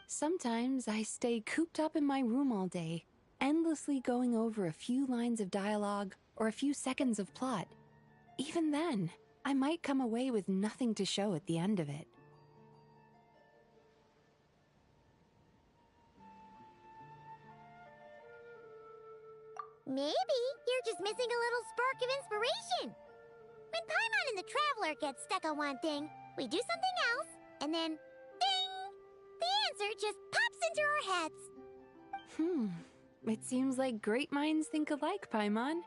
Sometimes I stay cooped up in my room all day, endlessly going over a few lines of dialogue or a few seconds of plot. Even then, I might come away with nothing to show at the end of it. Maybe you're just missing a little spark of inspiration. When Paimon and the Traveler get stuck on one thing, we do something else, and then, ding! The answer just pops into our heads. It seems like great minds think alike, Paimon.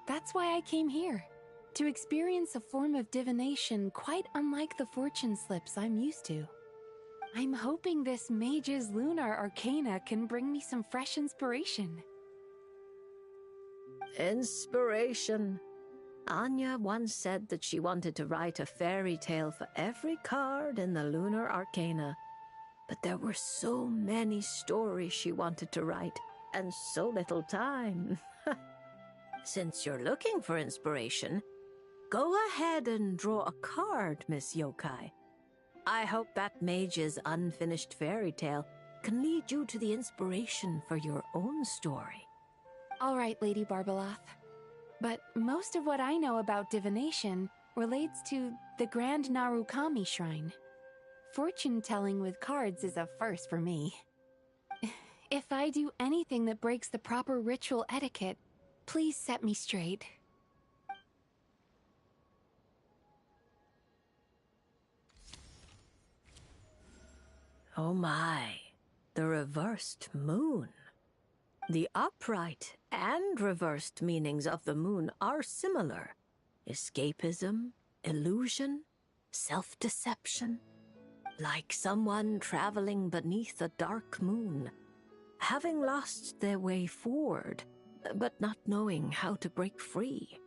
That's why I came here, to experience a form of divination quite unlike the fortune slips I'm used to. I'm hoping this mage's lunar arcana can bring me some fresh inspiration. Inspiration. Anya once said that she wanted to write a fairy tale for every card in the lunar arcana. But there were so many stories she wanted to write, and so little time. Since you're looking for inspiration, go ahead and draw a card, Miss Yokai. I hope that mage's unfinished fairy tale can lead you to the inspiration for your own story. All right, Lady Barbeloth. But most of what I know about divination relates to the Grand Narukami Shrine. Fortune-telling with cards is a first for me. If I do anything that breaks the proper ritual etiquette, please set me straight. Oh my, the reversed moon. The upright and reversed meanings of the moon are similar. Escapism, illusion, self-deception. Like someone traveling beneath a dark moon, having lost their way forward, but not knowing how to break free.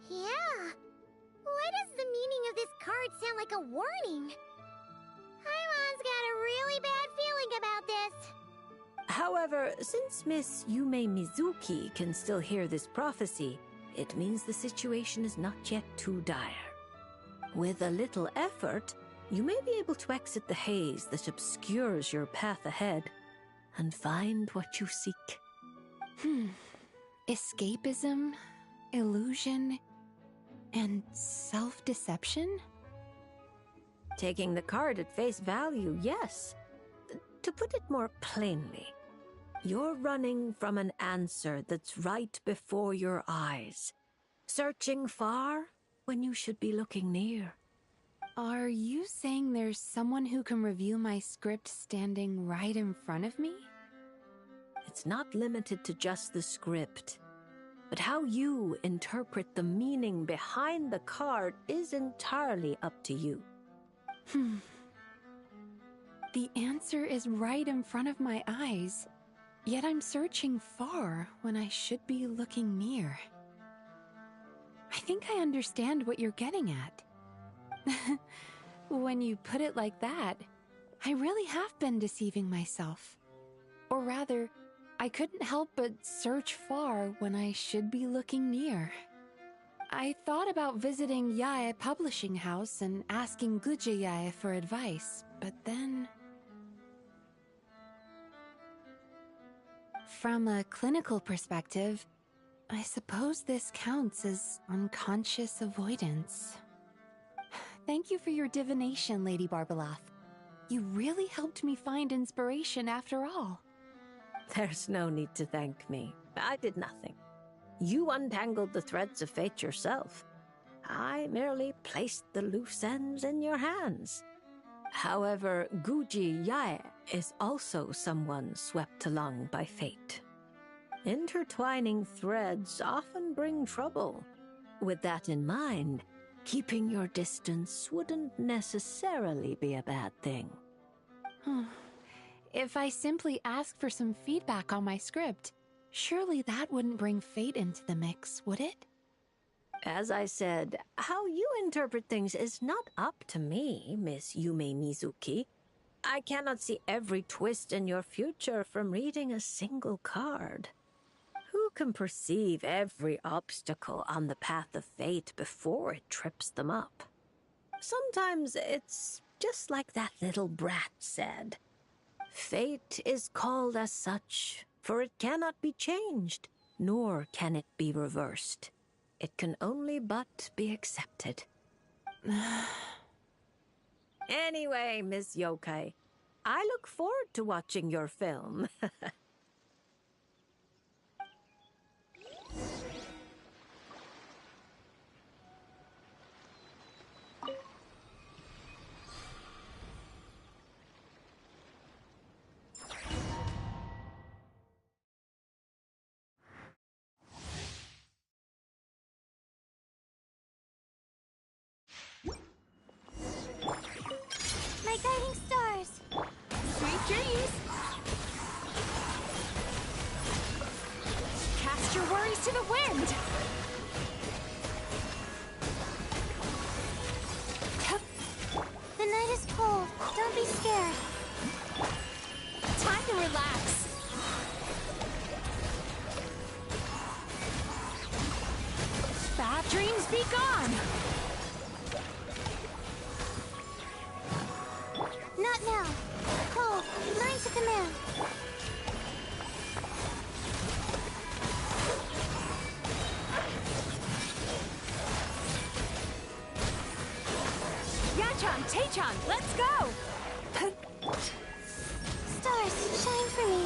Yeah. Why does the meaning of this card sound like a warning? Paimon's got a really bad feeling about this. However, since Miss Yume Mizuki can still hear this prophecy, it means the situation is not yet too dire. With a little effort, you may be able to exit the haze that obscures your path ahead and find what you seek. Escapism, illusion, and self-deception? Taking the card at face value, yes. To put it more plainly, you're running from an answer that's right before your eyes, searching far when you should be looking near. Are you saying there's someone who can review my script standing right in front of me? It's not limited to just the script, but how you interpret the meaning behind the card is entirely up to you. The answer is right in front of my eyes. Yet I'm searching far when I should be looking near. I think I understand what you're getting at. When you put it like that, I really have been deceiving myself. Or rather, I couldn't help but search far when I should be looking near. I thought about visiting Yae Publishing House and asking Guja Yae for advice, but then... From a clinical perspective, I suppose this counts as unconscious avoidance. Thank you for your divination, Lady Barbeloth. You really helped me find inspiration after all. There's no need to thank me. I did nothing. You untangled the threads of fate yourself. I merely placed the loose ends in your hands. However, Guji Yae is also someone swept along by fate. Intertwining threads often bring trouble. With that in mind, keeping your distance wouldn't necessarily be a bad thing. If I simply asked for some feedback on my script, surely that wouldn't bring fate into the mix, would it? As I said, how you interpret things is not up to me, Miss Yume Mizuki. I cannot see every twist in your future from reading a single card. Who can perceive every obstacle on the path of fate before it trips them up? Sometimes it's just like that little brat said. Fate is called as such, for it cannot be changed, nor can it be reversed. It can only but be accepted. Anyway, Miss Yokai, I look forward to watching your film. My guiding stars! Sweet dreams! Cast your worries to the wind! The night is cold. Don't be scared. Time to relax. Bad dreams be gone! Not now. Cold. Mine to command. Yachan, Taechan, let's go! Stars, shine for me.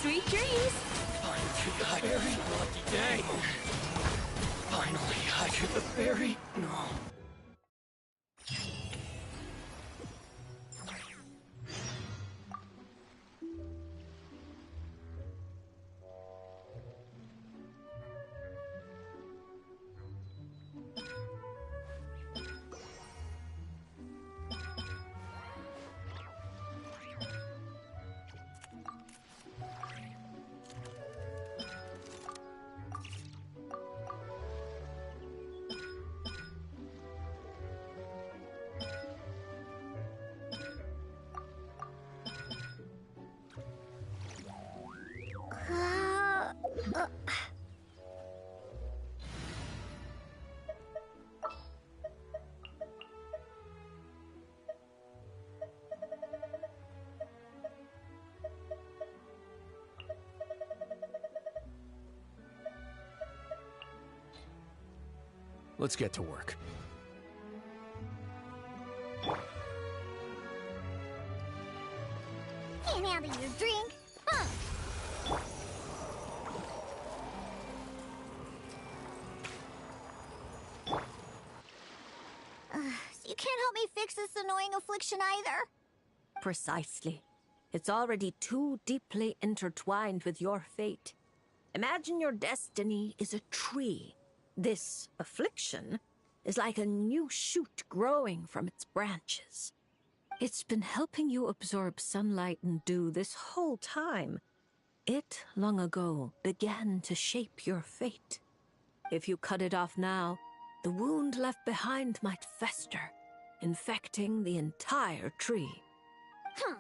Sweet dreams! I had a lucky day. Finally, I get the berry. No. Let's get to work. Can't handle your drink. Huh. So you can't help me fix this annoying affliction either? Precisely. It's already too deeply intertwined with your fate. Imagine your destiny is a tree. This affliction is like a new shoot growing from its branches. It's been helping you absorb sunlight and dew this whole time, It, long ago, began to shape your fate. If you cut it off now, the wound left behind might fester, infecting the entire tree. Huh.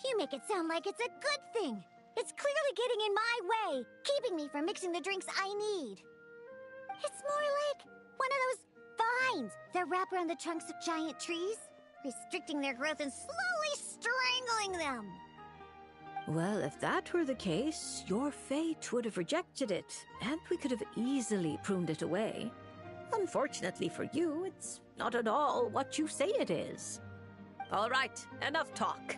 You make it sound like it's a good thing. It's clearly getting in my way, keeping me from mixing the drinks I need. It's more like one of those vines that wrap around the trunks of giant trees, restricting their growth and slowly strangling them. Well, if that were the case, your fate would have rejected it, and we could have easily pruned it away. Unfortunately for you, it's not at all what you say it is. All right, enough talk.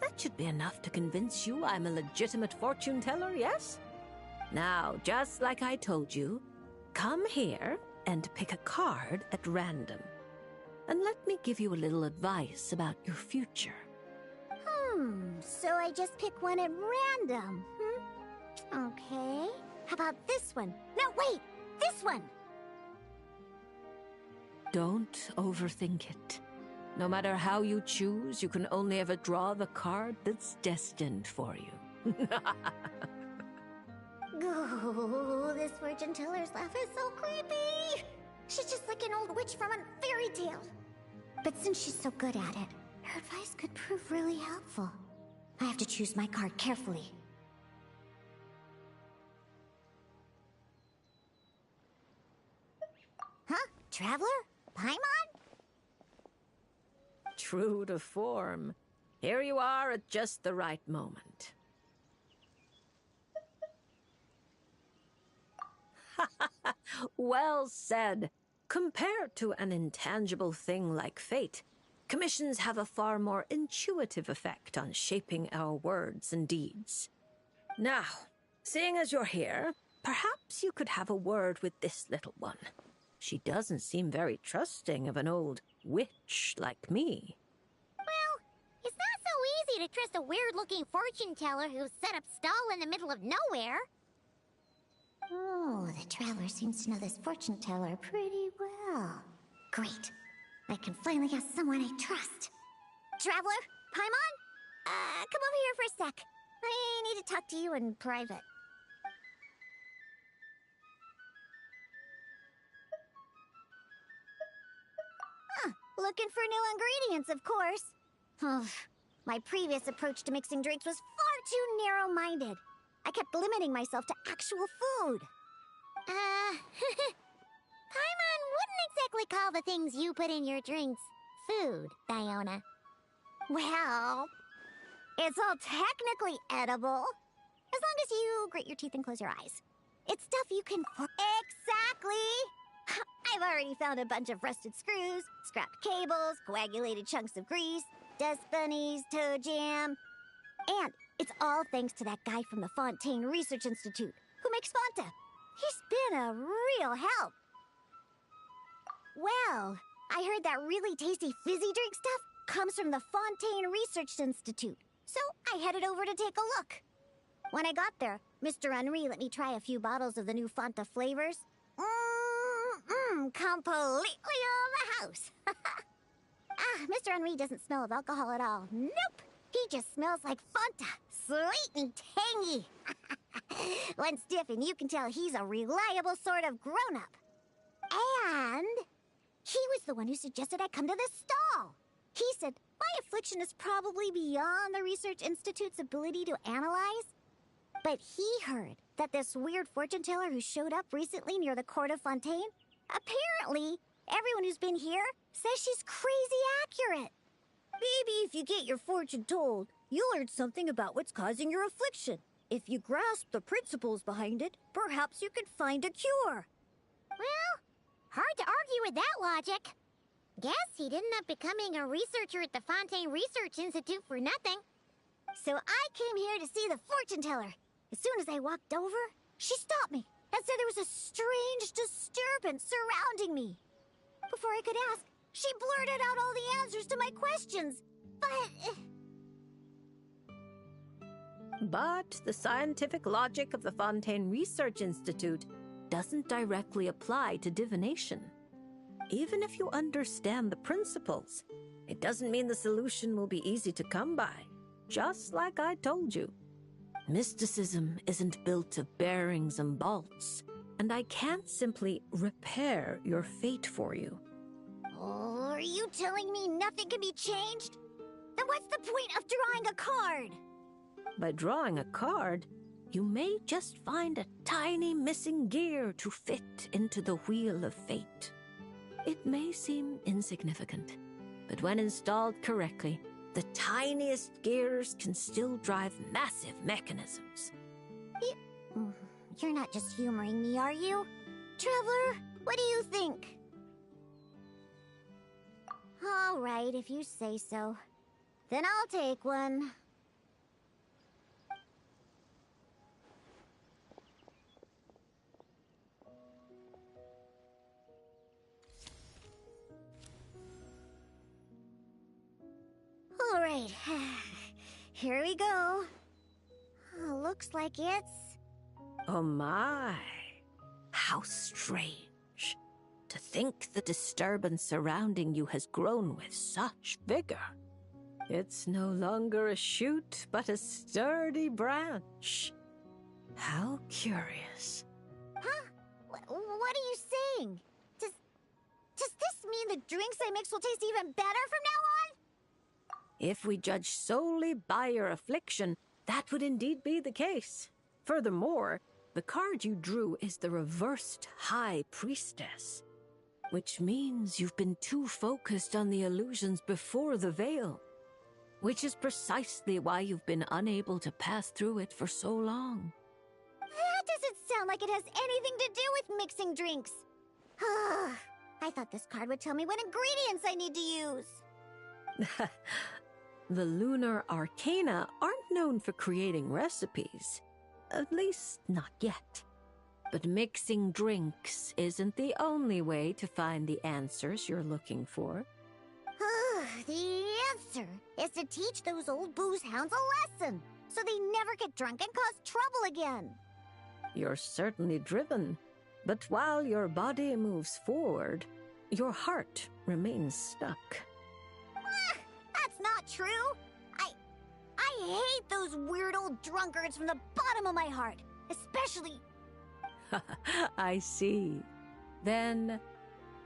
That should be enough to convince you I'm a legitimate fortune teller, yes? Now, just like I told you, come here and pick a card at random. And let me give you a little advice about your future. So I just pick one at random, Okay. How about this one? No, wait! This one! Don't overthink it. No matter how you choose, you can only ever draw the card that's destined for you. Oh, this fortune teller's laugh is so creepy! She's just like an old witch from a fairy tale. But since she's so good at it, her advice could prove really helpful. I have to choose my card carefully. Huh? Traveler? Paimon? True to form. Here you are at just the right moment. Well said. Compared to an intangible thing like fate, commissions have a far more intuitive effect on shaping our words and deeds. Now, seeing as you're here, perhaps you could have a word with this little one. She doesn't seem very trusting of an old witch like me. Well, it's not so easy to trust a weird-looking fortune teller who's set up stall in the middle of nowhere. Oh, the traveler seems to know this fortune teller pretty well. Great. I can finally have someone I trust. Traveler? Paimon? Come over here for a sec. I need to talk to you in private. Looking for new ingredients, of course. My previous approach to mixing drinks was far too narrow-minded. I kept limiting myself to actual food. Paimon wouldn't exactly call the things you put in your drinks food, Diona. Well, it's all technically edible, as long as you grit your teeth and close your eyes. It's stuff you can... Exactly! I've already found a bunch of rusted screws, scrapped cables, coagulated chunks of grease, dust bunnies, toe jam. And it's all thanks to that guy from the Fontaine Research Institute who makes Fanta. He's been a real help. Well, I heard that really tasty fizzy drink stuff comes from the Fontaine Research Institute, so I headed over to take a look. When I got there, Mr. Henri let me try a few bottles of the new Fanta flavors. Completely on the house. Mr. Henri doesn't smell of alcohol at all. Nope. He just smells like Fanta. Sweet and tangy. One stiff and you can tell he's a reliable sort of grown-up. And he was the one who suggested I come to this stall. He said my affliction is probably beyond the Research Institute's ability to analyze. But he heard that this weird fortune teller who showed up recently near the court of Fontaine, apparently everyone who's been here says she's crazy accurate. Maybe if you get your fortune told, you'll learn something about what's causing your affliction. If you grasp the principles behind it, perhaps you can find a cure. Well, hard to argue with that logic. Guess he didn't end up becoming a researcher at the Fontaine Research Institute for nothing. So I came here to see the fortune teller. As soon as I walked over, she stopped me and said there was a strange disturbance surrounding me. Before I could ask, she blurted out all the answers to my questions. But the scientific logic of the Fontaine Research Institute doesn't directly apply to divination. Even if you understand the principles, it doesn't mean the solution will be easy to come by, just like I told you. Mysticism isn't built of bearings and bolts, and I can't simply repair your fate for you. Oh, are you telling me nothing can be changed? Then what's the point of drawing a card? By drawing a card, you may just find a tiny missing gear to fit into the wheel of fate. It may seem insignificant, but when installed correctly, the tiniest gears can still drive massive mechanisms. You're not just humoring me, are you? Traveler, what do you think? All right, if you say so. Then I'll take one. All right, here we go. Looks like it's... Oh my, how strange. To think the disturbance surrounding you has grown with such vigor. It's no longer a shoot, but a sturdy branch. How curious. Huh? What are you saying? Does this mean the drinks I mix will taste even better from now on? If we judge solely by your affliction, that would indeed be the case. Furthermore, the card you drew is the reversed High Priestess, which means you've been too focused on the illusions before the veil, which is precisely why you've been unable to pass through it for so long. That doesn't sound like it has anything to do with mixing drinks. I thought this card would tell me what ingredients I need to use. The lunar arcana aren't known for creating recipes. At least, not yet. But mixing drinks isn't the only way to find the answers you're looking for. The answer is to teach those old booze hounds a lesson, so they never get drunk and cause trouble again. You're certainly driven, but while your body moves forward, your heart remains stuck. That's not true. I hate those weird old drunkards from the bottom of my heart, especially... I see. Then,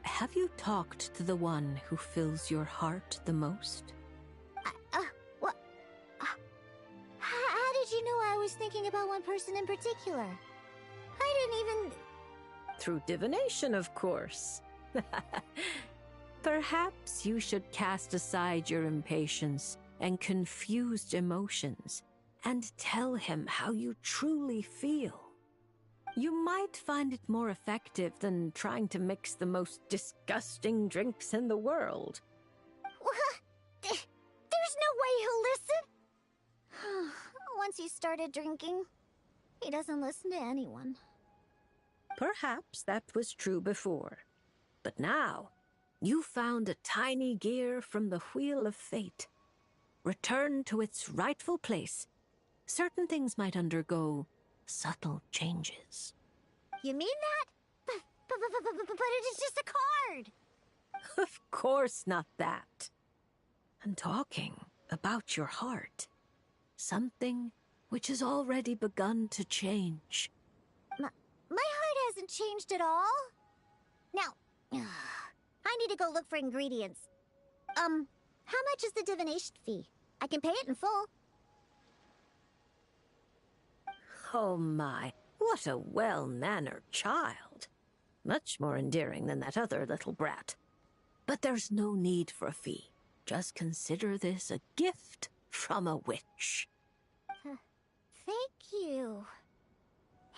have you talked to the one who fills your heart the most? What? How did you know I was thinking about one person in particular? I didn't even... Through divination, of course. Perhaps you should cast aside your impatience and confused emotions and tell him how you truly feel. You might find it more effective than trying to mix the most disgusting drinks in the world. There's no way he'll listen. Once he started drinking, he doesn't listen to anyone. Perhaps that was true before. But now, you found a tiny gear from the Wheel of Fate. Return to its rightful place. Certain things might undergo subtle changes. You mean that? But it is just a card. Of course not that. I'm talking about your heart. Something which has already begun to change. My heart hasn't changed at all. Now, I need to go look for ingredients. How much is the divination fee? I can pay it in full. Oh my, what a well-mannered child. Much more endearing than that other little brat. But there's no need for a fee. Just consider this a gift from a witch. Thank you.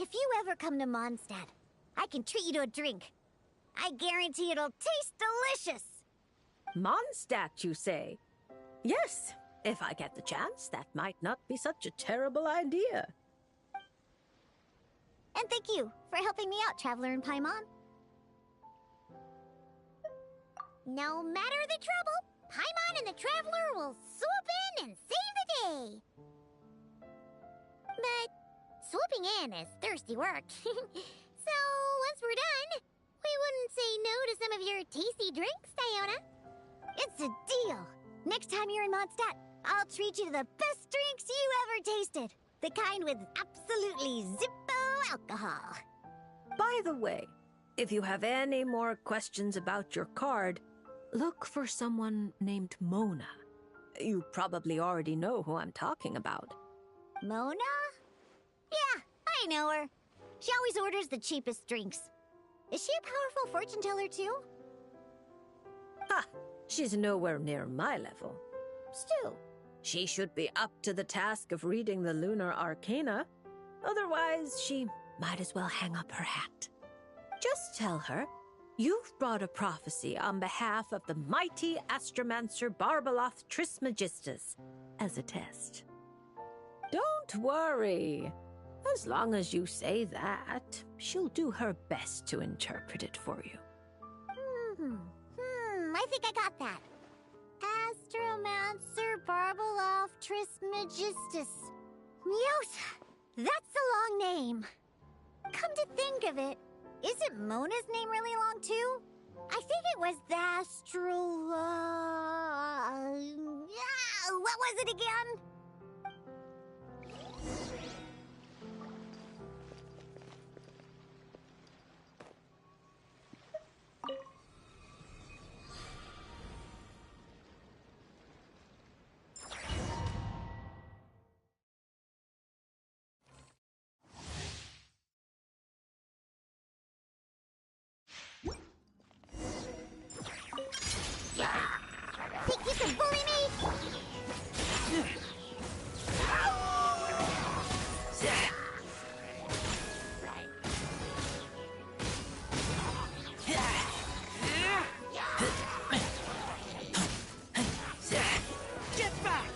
If you ever come to Mondstadt, I can treat you to a drink. I guarantee it'll taste delicious. Mondstadt, you say? Yes, if I get the chance, that might not be such a terrible idea. And thank you for helping me out, Traveler in Paimon. No matter the trouble, Paimon and the Traveler will swoop in and save the day. But swooping in is thirsty work. So once we're done, we wouldn't say no to some of your tasty drinks, Diona. It's a deal. Next time you're in Mondstadt, I'll treat you to the best drinks you ever tasted. The kind with absolutely zippo alcohol. By the way, if you have any more questions about your card, look for someone named Mona. You probably already know who I'm talking about. Mona? Yeah, I know her. She always orders the cheapest drinks. Is she a powerful fortune teller too? Ha! She's nowhere near my level. Still, she should be up to the task of reading the lunar arcana. Otherwise, she might as well hang up her hat. Just tell her you've brought a prophecy on behalf of the mighty astromancer Barbeloth Trismegistus as a test. Don't worry. As long as you say that, she'll do her best to interpret it for you. I think I got that. Astromancer Barbeloth Trismegistus. Yosa, that's a long name. Come to think of it, isn't Mona's name really long too? I think it was the what was it again? Think you can bully me? Get back!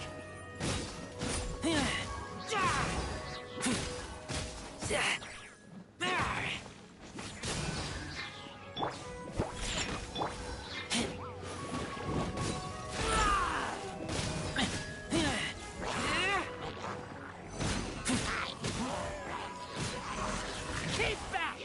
Keep back!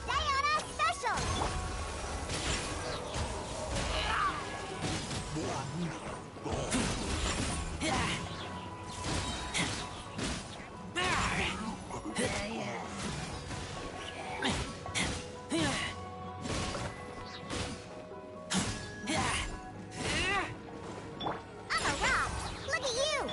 Diana Special! I'm a rock! Look at you!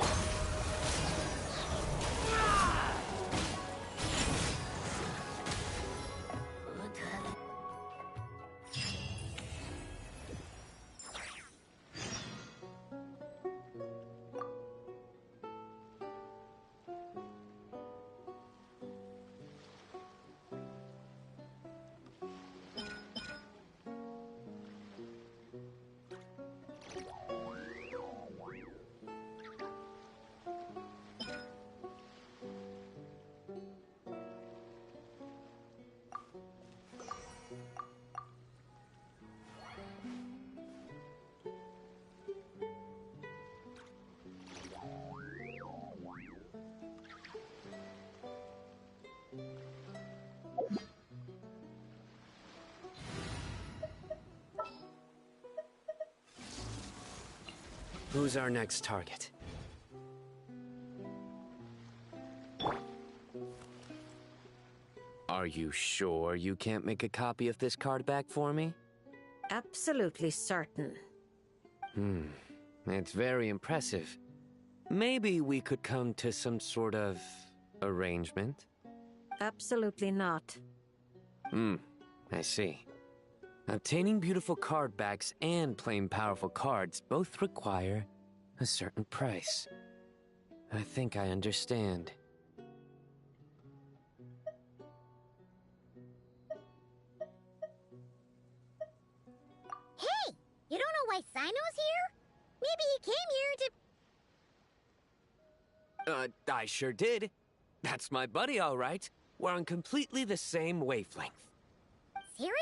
Who's our next target? Are you sure you can't make a copy of this card back for me? Absolutely certain. It's very impressive. Maybe we could come to some sort of arrangement? Absolutely not. I see. Obtaining beautiful card backs and playing powerful cards both require a certain price. I think I understand. Hey! You don't know why Sino's here? Maybe he came here to... I sure did. That's my buddy, all right. We're on completely the same wavelength. Seriously?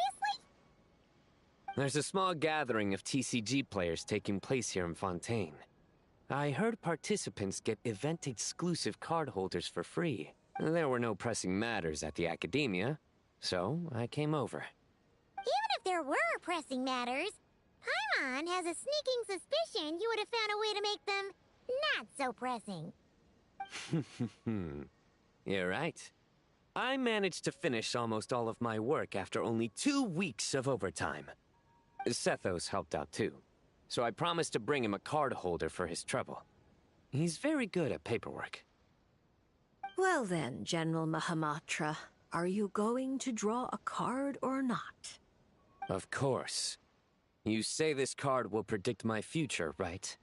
There's a small gathering of TCG players taking place here in Fontaine. I heard participants get event-exclusive card holders for free. There were no pressing matters at the academia, so I came over. Even if there were pressing matters, Paimon has a sneaking suspicion you would have found a way to make them not so pressing. You're right. I managed to finish almost all of my work after only 2 weeks of overtime. Sethos helped out too, so I promised to bring him a card holder for his trouble. He's very good at paperwork. Well then, General Mahamatra, are you going to draw a card or not? Of course. You say this card will predict my future, right?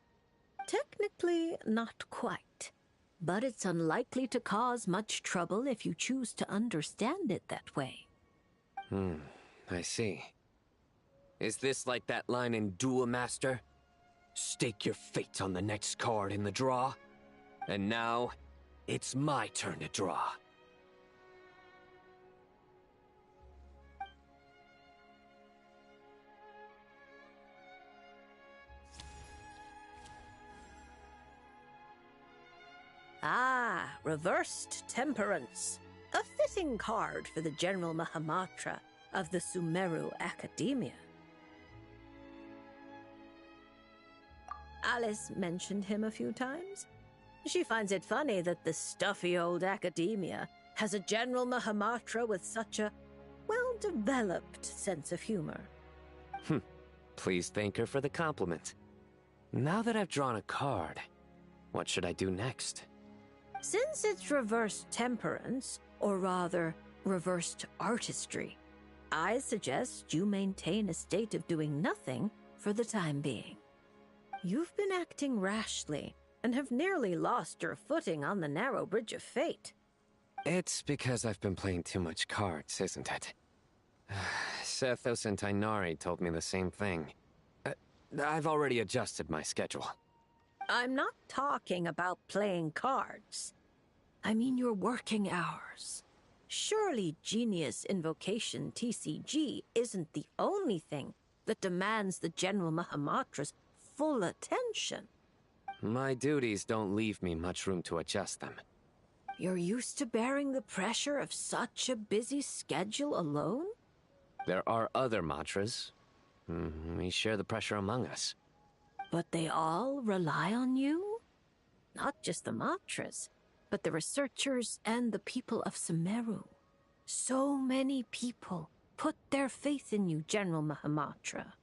Technically, not quite. But it's unlikely to cause much trouble if you choose to understand it that way. I see. Is this like that line in Duel Master? Stake your fate on the next card in the draw? And now, it's my turn to draw. Ah, Reversed Temperance. A fitting card for the General Mahamatra of the Sumeru Academia. Alice mentioned him a few times. She finds it funny that the stuffy old academia has a General Mahamatra with such a well-developed sense of humor. Please thank her for the compliment. Now that I've drawn a card, what should I do next? Since it's reversed temperance, or rather, reversed artistry, I suggest you maintain a state of doing nothing for the time being. You've been acting rashly, and have nearly lost your footing on the narrow bridge of fate. It's because I've been playing too much cards, isn't it? Sethos and Tainari told me the same thing. I've already adjusted my schedule. I'm not talking about playing cards. I mean your working hours. Surely Genius Invocation TCG isn't the only thing that demands the General Mahamatra's full attention. My duties don't leave me much room to adjust them. You're used to bearing the pressure of such a busy schedule alone? There are other matras. We share the pressure among us. But they all rely on you? Not just the matras, but the researchers and the people of Sumeru. So many people put their faith in you, General Mahamatra.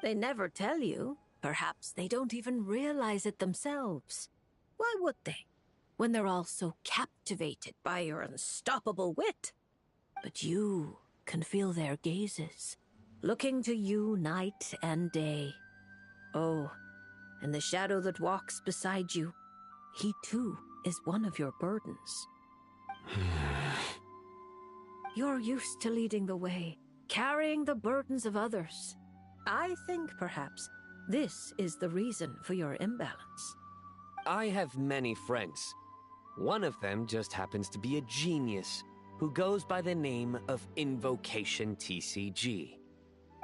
They never tell you. Perhaps they don't even realize it themselves. Why would they, when they're all so captivated by your unstoppable wit? But you can feel their gazes, looking to you night and day. Oh, and the shadow that walks beside you, he too is one of your burdens. You're used to leading the way, carrying the burdens of others. I think perhaps this is the reason for your imbalance. I have many friends. One of them just happens to be a genius who goes by the name of Invocation TCG.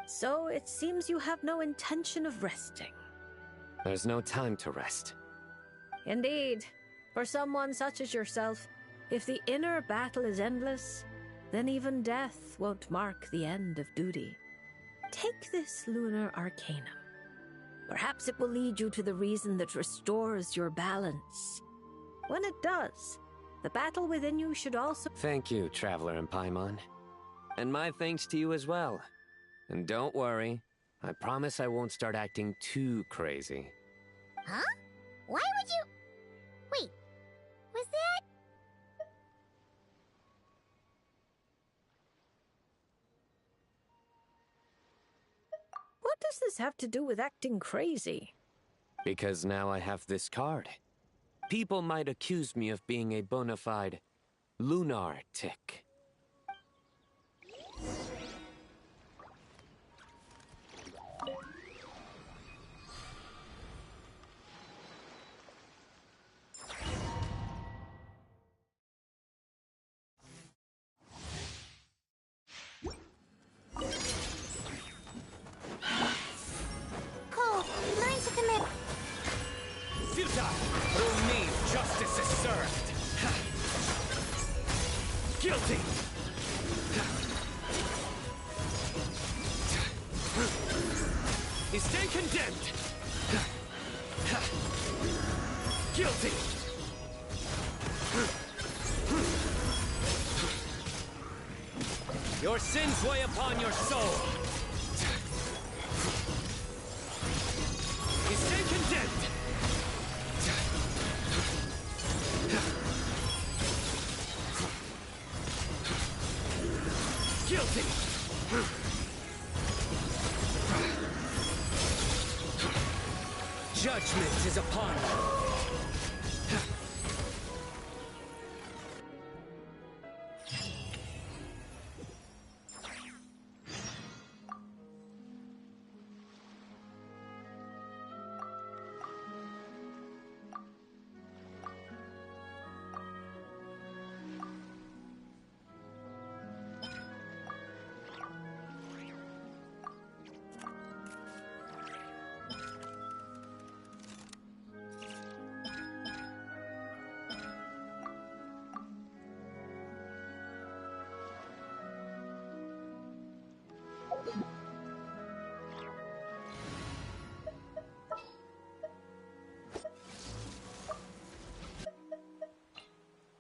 So it seems you have no intention of resting. There's no time to rest. Indeed. For someone such as yourself, if the inner battle is endless, then even death won't mark the end of duty. Take this lunar arcanum. Perhaps it will lead you to the reason that restores your balance. When it does, the battle within you should also— Thank you, Traveler and Paimon. And my thanks to you as well. And don't worry, I promise I won't start acting too crazy. Huh? Why would you— Wait, was that— What does this have to do with acting crazy? Because now I have this card. People might accuse me of being a bona fide lunar tick. Cole, learn to commit— Futile! You stay condemned! Guilty! Your sins weigh upon your soul! You stay condemned! Guilty! Judgment is upon you!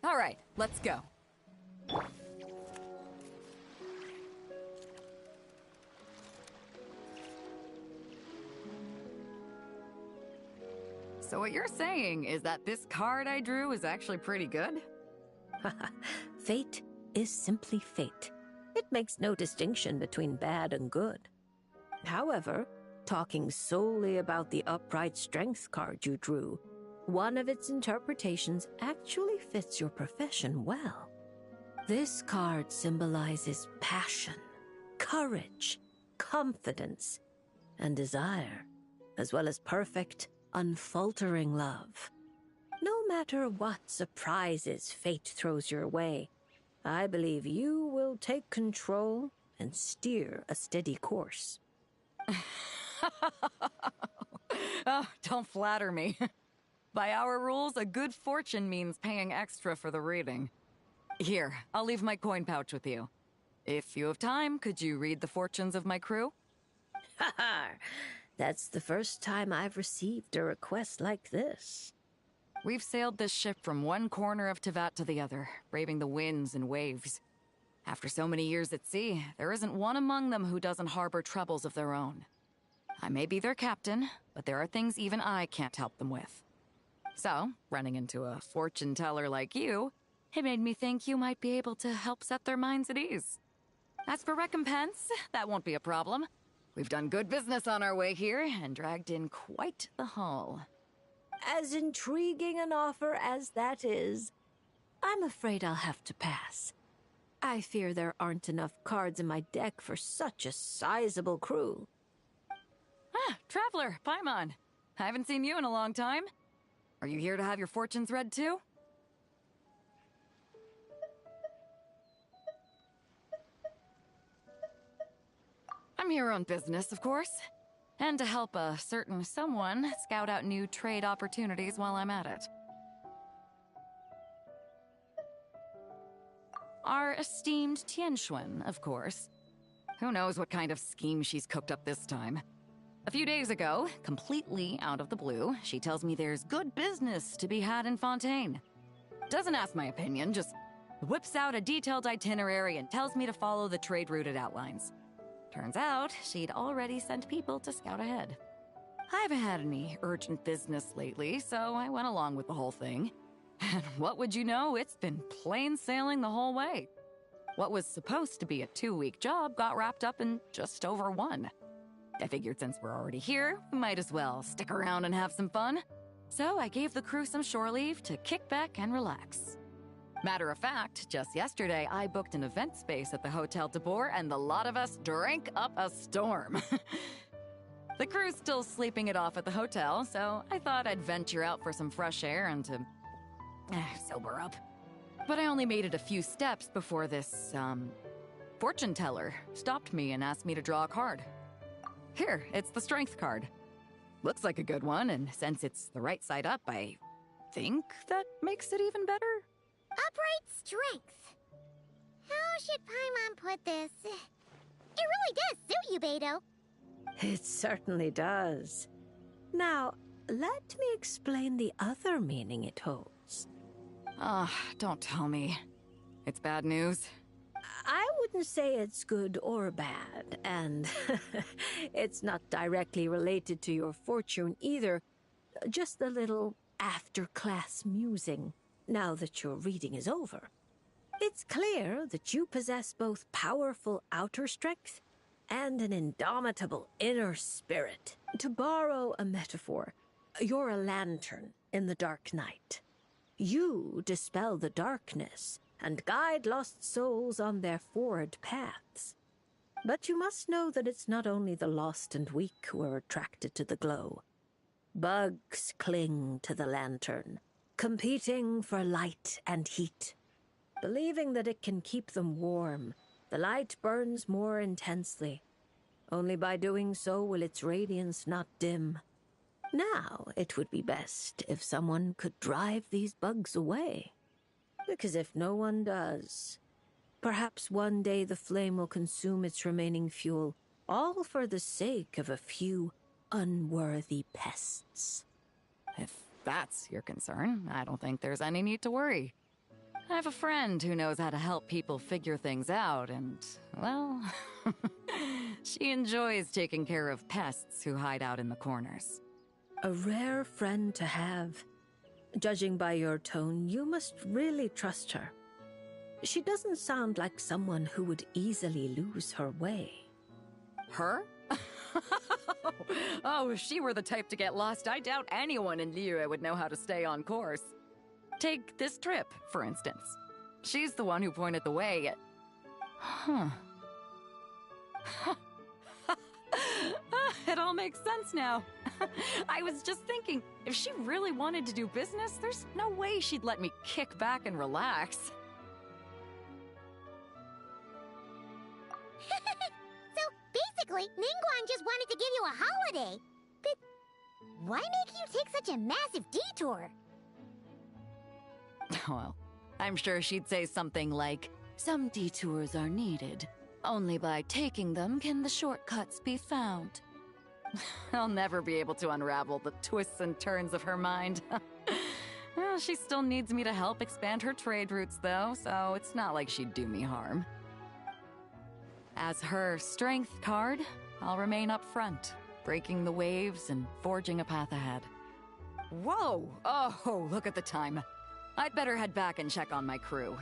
All right, let's go. So what you're saying is that this card I drew is actually pretty good? Fate is simply fate. It makes no distinction between bad and good. However, talking solely about the upright strength card you drew, one of its interpretations actually fits your profession well. This card symbolizes passion, courage, confidence, and desire, as well as perfect, unfaltering love. No matter what surprises fate throws your way, I believe you will take control and steer a steady course. Oh, don't flatter me. By our rules, a good fortune means paying extra for the reading. Here, I'll leave my coin pouch with you. If you have time, could you read the fortunes of my crew? Haha! That's the first time I've received a request like this. We've sailed this ship from one corner of Tevat to the other, braving the winds and waves. After so many years at sea, there isn't one among them who doesn't harbor troubles of their own. I may be their captain, but there are things even I can't help them with. So, running into a fortune teller like you, it made me think you might be able to help set their minds at ease. As for recompense, that won't be a problem. We've done good business on our way here and dragged in quite the haul. As intriguing an offer as that is, I'm afraid I'll have to pass. I fear there aren't enough cards in my deck for such a sizable crew. Ah, Traveler, Paimon. I haven't seen you in a long time. Are you here to have your fortunes read too? I'm here on business, of course. And to help a certain someone scout out new trade opportunities while I'm at it. Our esteemed Tianxuan, of course. Who knows what kind of scheme she's cooked up this time. A few days ago, completely out of the blue, she tells me there's good business to be had in Fontaine. Doesn't ask my opinion, just whips out a detailed itinerary and tells me to follow the trade route it outlines. Turns out, she'd already sent people to scout ahead. I haven't had any urgent business lately, so I went along with the whole thing. And what would you know, it's been plain sailing the whole way. What was supposed to be a 2-week job got wrapped up in just over 1. I figured since we're already here, we might as well stick around and have some fun. So I gave the crew some shore leave to kick back and relax. Matter of fact, just yesterday, I booked an event space at the Hotel de Boer, and the lot of us drank up a storm. The crew's still sleeping it off at the hotel, so I thought I'd venture out for some fresh air and to sober up. But I only made it a few steps before this, fortune teller stopped me and asked me to draw a card. Here, it's the strength card. Looks like a good one, and since it's the right side up, I think that makes it even better. Upright strength. How should Paimon put this? It really does suit you, Beto. It certainly does. Now, let me explain the other meaning it holds. Don't tell me. It's bad news? I wouldn't say it's good or bad, and it's not directly related to your fortune either. Just a little after-class musing, now that your reading is over. It's clear that you possess both powerful outer strength and an indomitable inner spirit. To borrow a metaphor, you're a lantern in the dark night. You dispel the darkness and guide lost souls on their forward paths. But you must know that it's not only the lost and weak who are attracted to the glow. Bugs cling to the lantern, competing for light and heat. Believing that it can keep them warm, the light burns more intensely. Only by doing so will its radiance not dim. Now, it would be best if someone could drive these bugs away. Because if no one does, perhaps one day the flame will consume its remaining fuel, all for the sake of a few unworthy pests. If that's your concern, I don't think there's any need to worry. I have a friend who knows how to help people figure things out, and, well, she enjoys taking care of pests who hide out in the corners. A rare friend to have. Judging by your tone, you must really trust her. She doesn't sound like someone who would easily lose her way. Her? Oh, if she were the type to get lost, I doubt anyone in Liyue would know how to stay on course. Take this trip, for instance. She's the one who pointed the way. Huh. It all makes sense now. I was just thinking, if she really wanted to do business, there's no way she'd let me kick back and relax. So, basically, Ningguang just wanted to give you a holiday. But why make you take such a massive detour? Well, I'm sure she'd say something like, "Some detours are needed. Only by taking them can the shortcuts be found." I'll never be able to unravel the twists and turns of her mind. Well, she still needs me to help expand her trade routes, though, so it's not like she'd do me harm. As her strength card, I'll remain up front, breaking the waves and forging a path ahead. Whoa! Oh, look at the time. I'd better head back and check on my crew.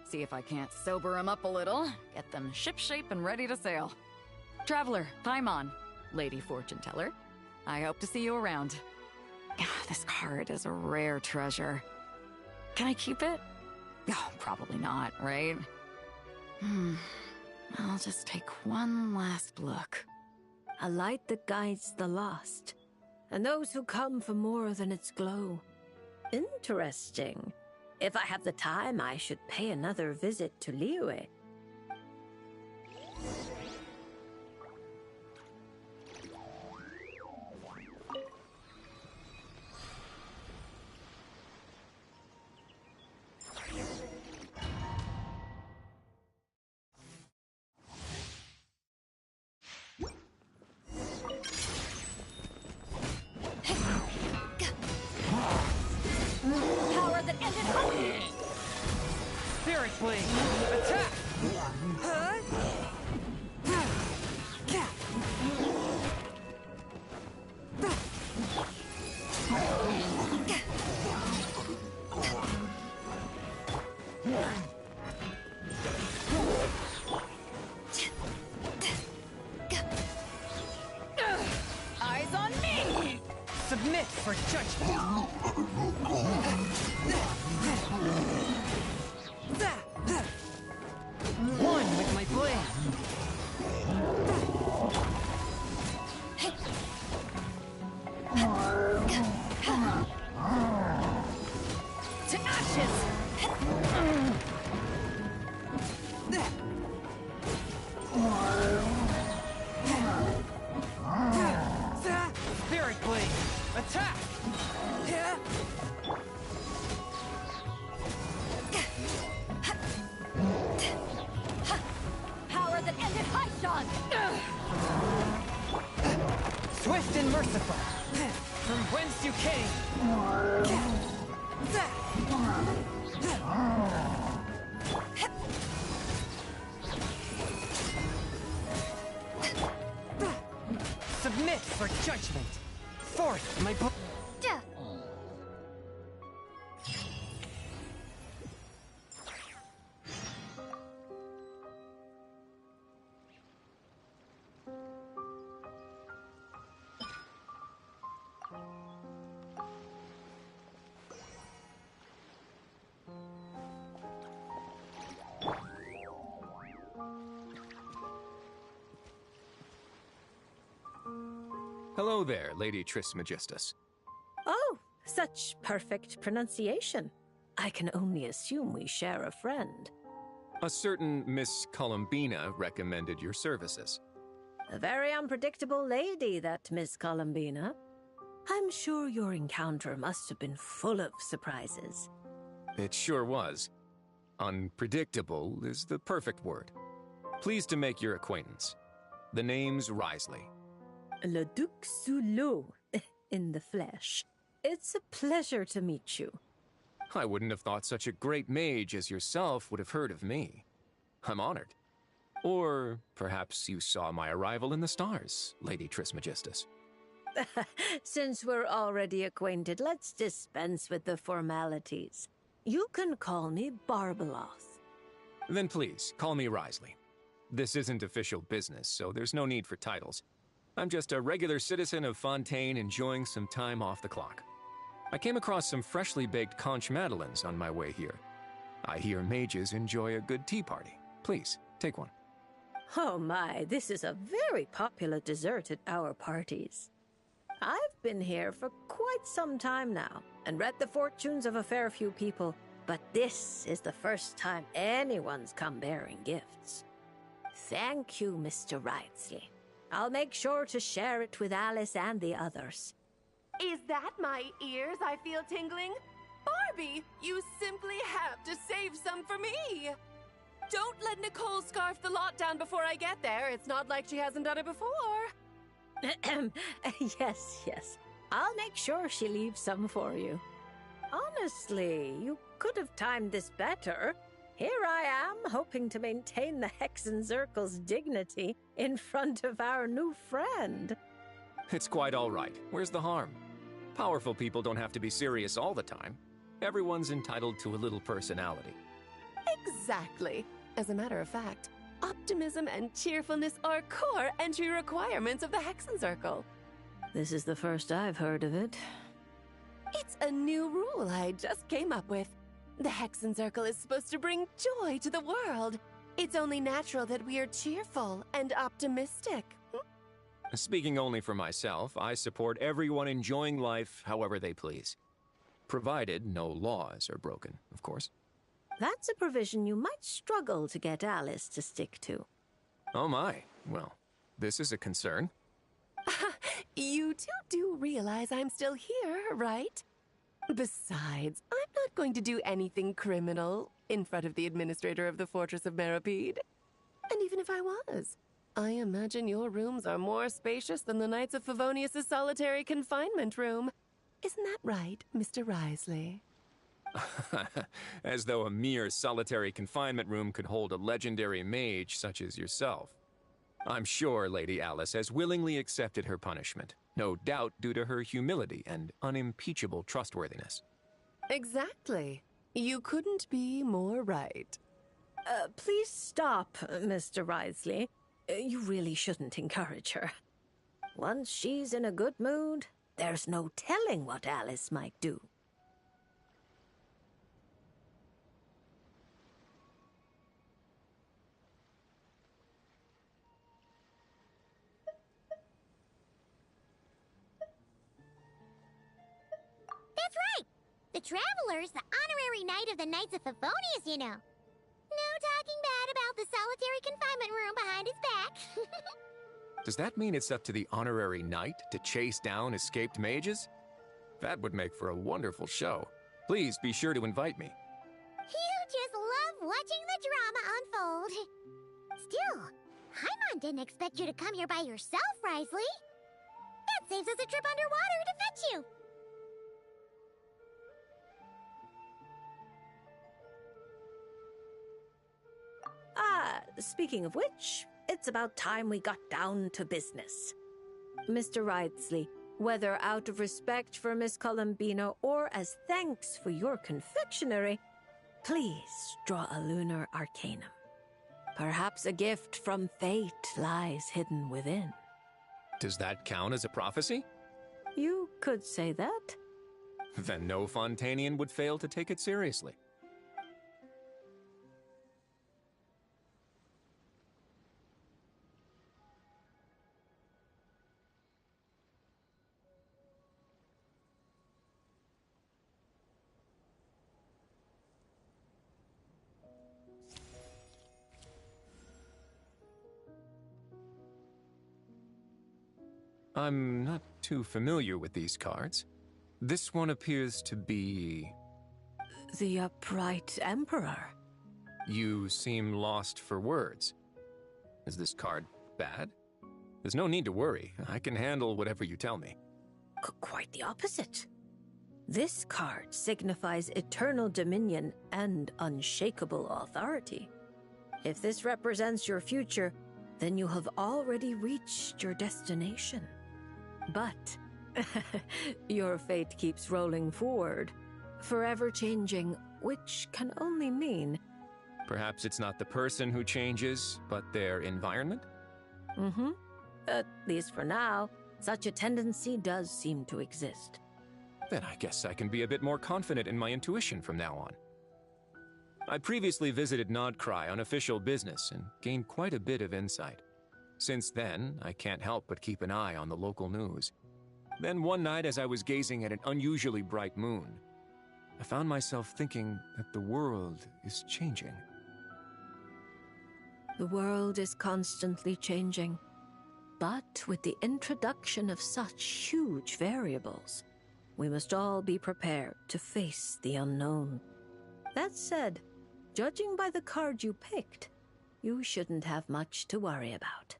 See if I can't sober them up a little, get them shipshape and ready to sail. Traveler, Paimon, Lady Fortune Teller, I hope to see you around. This card is a rare treasure. Can I keep it? Oh, probably not, right? I'll just take one last look. A light that guides the lost, and those who come for more than its glow. Interesting. If I have the time, I should pay another visit to Liyue. Power that ended. Spirit Blade! Attack! Eyes on me! Submit for judgment! One with my blade! To ashes! Spirit Blade! Attack! Swift and merciful, from whence you came. Submit for judgment. Forth, my book. Hello there, Lady Trismegistus. Oh, such perfect pronunciation. I can only assume we share a friend. A certain Miss Columbina recommended your services. A very unpredictable lady, that Miss Columbina. I'm sure your encounter must have been full of surprises. It sure was. Unpredictable is the perfect word. Pleased to make your acquaintance. The name's Risley. Le Duc Soulot, in the flesh. It's a pleasure to meet you. I wouldn't have thought such a great mage as yourself would have heard of me. I'm honored. Or perhaps you saw my arrival in the stars, Lady Trismegistus. Since we're already acquainted, let's dispense with the formalities. You can call me Barbeloth. Then please, call me Risley. This isn't official business, so there's no need for titles. I'm just a regular citizen of Fontaine enjoying some time off the clock. I came across some freshly baked conch madeleines on my way here. I hear mages enjoy a good tea party. Please, take one. Oh my, this is a very popular dessert at our parties. I've been here for quite some time now, and read the fortunes of a fair few people, but this is the first time anyone's come bearing gifts. Thank you, Mr. Risley. I'll make sure to share it with Alice and the others. Is that my ears I feel tingling? Barbie, you simply have to save some for me! Don't let Nicole scarf the lot down before I get there. It's not like she hasn't done it before. Yes. I'll make sure she leaves some for you. Honestly, you could have timed this better. Here I am, hoping to maintain the Hexenzirkel's dignity in front of our new friend. It's quite all right. Where's the harm? Powerful people don't have to be serious all the time. Everyone's entitled to a little personality. Exactly. As a matter of fact, optimism and cheerfulness are core entry requirements of the Hexenzirkel. This is the first I've heard of it. It's a new rule I just came up with. The Hexenzirkel is supposed to bring joy to the world. It's only natural that we are cheerful and optimistic. Speaking only for myself, I support everyone enjoying life however they please. Provided no laws are broken, of course. That's a provision you might struggle to get Alice to stick to. Oh my. Well, this is a concern. You two do realize I'm still here, right? Besides, I'm not going to do anything criminal in front of the administrator of the Fortress of Meripede. And even if I was, I imagine your rooms are more spacious than the Knights of Favonius' solitary confinement room. Isn't that right, Mr. Risley? As though a mere solitary confinement room could hold a legendary mage such as yourself. I'm sure Lady Alice has willingly accepted her punishment, no doubt due to her humility and unimpeachable trustworthiness. Exactly. You couldn't be more right. Please stop, Mr. Risley. You really shouldn't encourage her. Once she's in a good mood, there's no telling what Alice might do. That's right! The Traveler's the honorary knight of the Knights of Favonius, you know. No talking bad about the solitary confinement room behind his back. Does that mean it's up to the honorary knight to chase down escaped mages? That would make for a wonderful show. Please be sure to invite me. You just love watching the drama unfold. Still, Paimon didn't expect you to come here by yourself, Risley. saves us a trip underwater to fetch you. Speaking of which, it's about time we got down to business. Mr. Wriothesley, whether out of respect for Miss Columbina or as thanks for your confectionery, please draw a lunar arcanum. Perhaps a gift from fate lies hidden within. Does that count as a prophecy? You could say that. Then no Fontanian would fail to take it seriously. I'm not too familiar with these cards. This one appears to be... The Upright Emperor. You seem lost for words. Is this card bad? There's no need to worry. I can handle whatever you tell me. Quite the opposite. This card signifies eternal dominion and unshakable authority. If this represents your future, then you have already reached your destination. But your fate keeps rolling forward, forever changing, which can only mean... Perhaps it's not the person who changes, but their environment? Mm-hmm. At least for now, such a tendency does seem to exist. Then I guess I can be a bit more confident in my intuition from now on. I previously visited Nodcry on official business and gained quite a bit of insight. Since then, I can't help but keep an eye on the local news. Then one night, as I was gazing at an unusually bright moon, I found myself thinking that the world is changing. The world is constantly changing, but with the introduction of such huge variables, we must all be prepared to face the unknown. That said, judging by the card you picked, you shouldn't have much to worry about.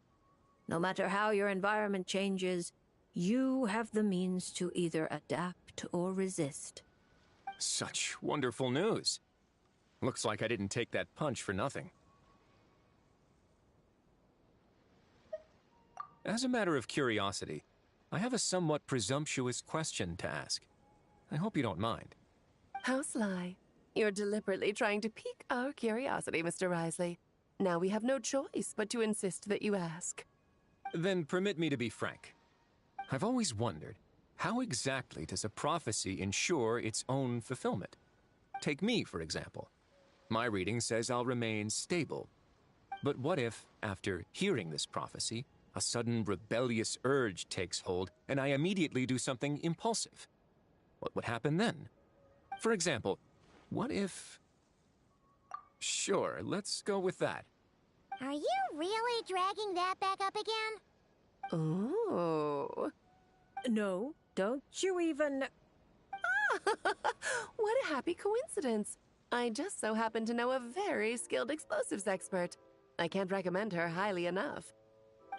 No matter how your environment changes, you have the means to either adapt or resist. Such wonderful news. Looks like I didn't take that punch for nothing. As a matter of curiosity, I have a somewhat presumptuous question to ask. I hope you don't mind. How sly. You're deliberately trying to pique our curiosity, Mr. Wriothesley. Now we have no choice but to insist that you ask. Then permit me to be frank. I've always wondered, how exactly does a prophecy ensure its own fulfillment? Take me, for example. My reading says I'll remain stable. But what if, after hearing this prophecy, a sudden rebellious urge takes hold and I immediately do something impulsive? What would happen then? For example, what if... Sure, let's go with that. Are you really dragging that back up again? Oh. No, don't you even... What a happy coincidence. I just so happen to know a very skilled explosives expert. I can't recommend her highly enough.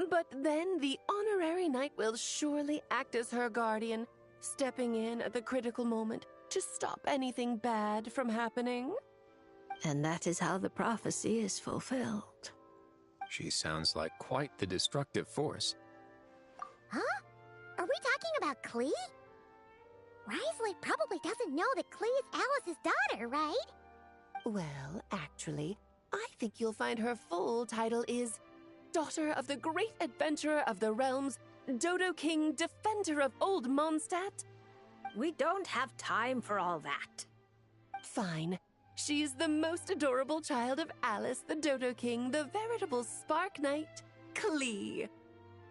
But then the honorary knight will surely act as her guardian, stepping in at the critical moment to stop anything bad from happening. And that is how the prophecy is fulfilled. She sounds like quite the destructive force. Huh? Are we talking about Klee? Wriothesley probably doesn't know that Klee is Alice's daughter, right? Well, actually, I think you'll find her full title is Daughter of the Great Adventurer of the Realms, Dodo King, Defender of Old Mondstadt. We don't have time for all that. Fine. She's the most adorable child of Alice, the Dodo King, the veritable Spark Knight, Klee.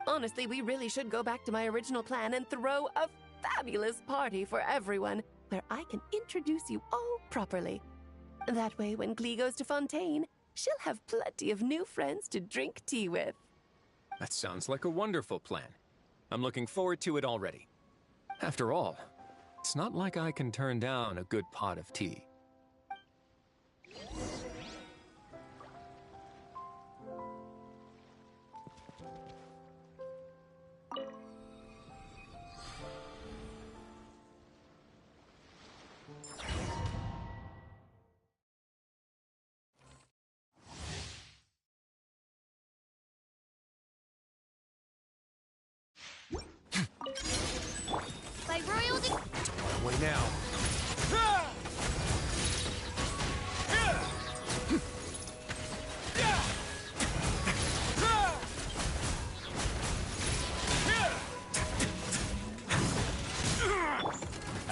Honestly, we really should go back to my original plan and throw a fabulous party for everyone, where I can introduce you all properly. That way, when Klee goes to Fontaine, she'll have plenty of new friends to drink tea with. That sounds like a wonderful plan. I'm looking forward to it already. After all, it's not like I can turn down a good pot of tea.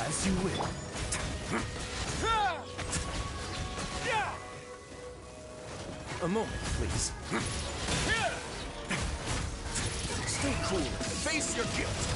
As you will. A moment, please. Stay cool and face your guilt.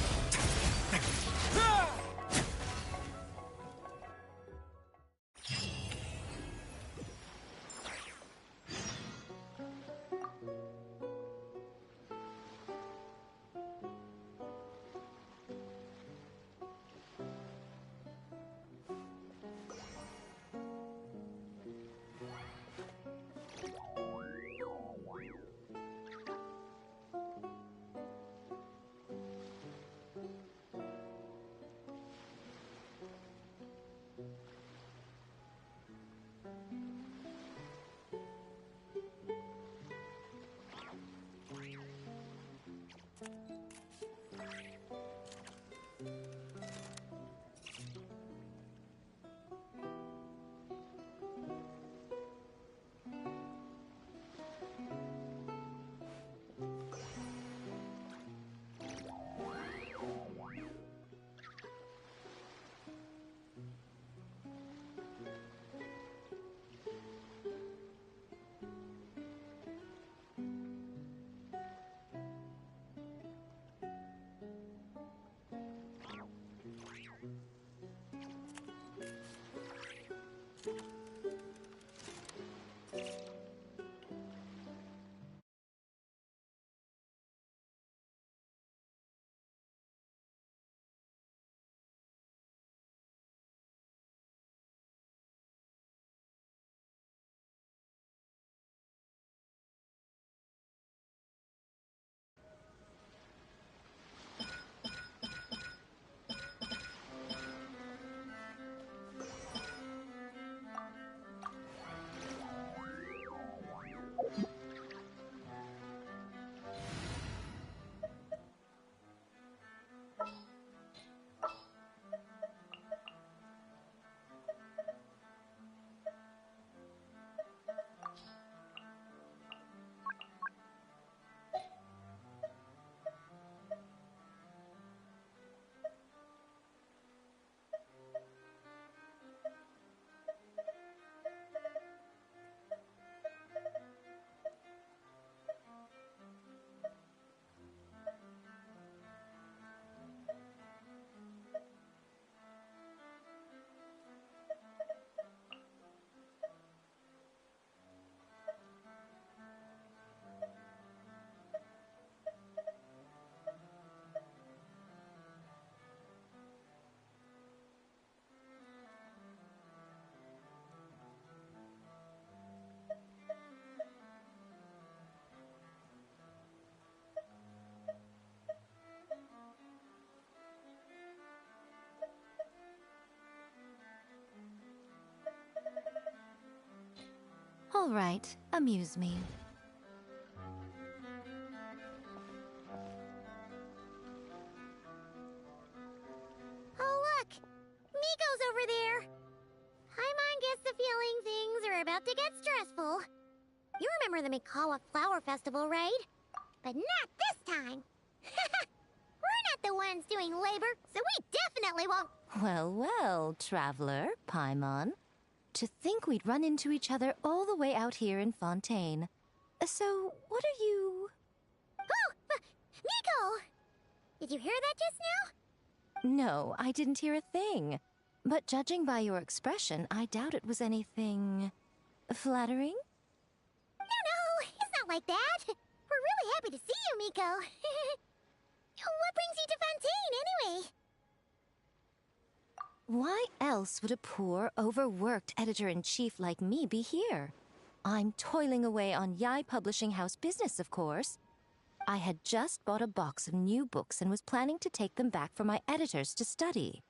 All right, amuse me. Oh, look! Miko's over there! Paimon gets the feeling things are about to get stressful. You remember the Mikawa Flower Festival, right? But not this time! We're not the ones doing labor, so we definitely won't— Well, well, traveler, Paimon. To think we'd run into each other all the way out here in Fontaine. So, what are you... Oh! Miko! Did you hear that just now? No, I didn't hear a thing. But judging by your expression, I doubt it was anything... flattering? No, it's not like that. We're really happy to see you, Miko. What brings you to Fontaine, anyway? Why else would a poor, overworked editor-in-chief like me be here? I'm toiling away on Yai Publishing House business, of course. I had just bought a box of new books and was planning to take them back for my editors to study.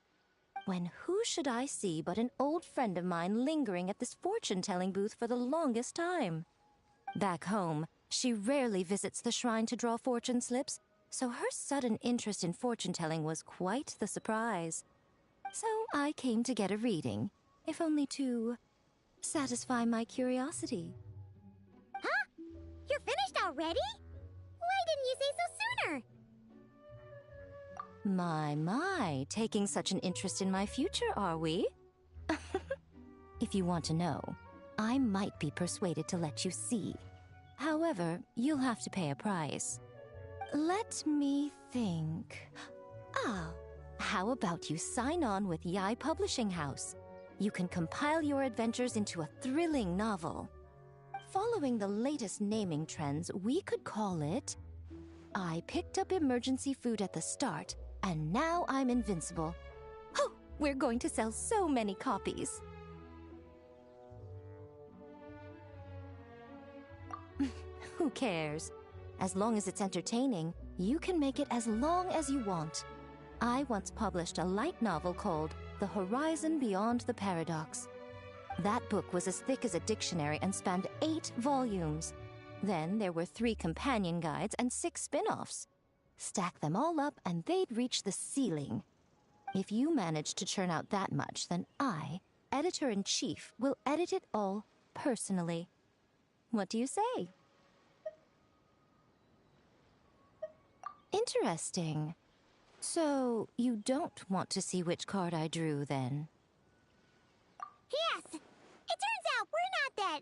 When who should I see but an old friend of mine lingering at this fortune-telling booth for the longest time? Back home, she rarely visits the shrine to draw fortune slips, so her sudden interest in fortune-telling was quite the surprise. So I came to get a reading, if only to satisfy my curiosity. Huh? You're finished already? Why didn't you say so sooner? My, taking such an interest in my future, are we? If you want to know, I might be persuaded to let you see. However, you'll have to pay a price. Let me think. How about you sign on with Yai Publishing House? You can compile your adventures into a thrilling novel. Following the latest naming trends, we could call it I Picked Up Emergency Food at the Start, and Now I'm Invincible. Oh, we're going to sell so many copies. Who cares? As long as it's entertaining, you can make it as long as you want. I once published a light novel called The Horizon Beyond the Paradox. That book was as thick as a dictionary and spanned 8 volumes. Then there were 3 companion guides and 6 spin-offs. Stack them all up and they'd reach the ceiling. If you manage to churn out that much, then I, editor-in-chief, will edit it all personally. What do you say? Interesting. So, you don't want to see which card I drew, then? Yes! It turns out we're not that...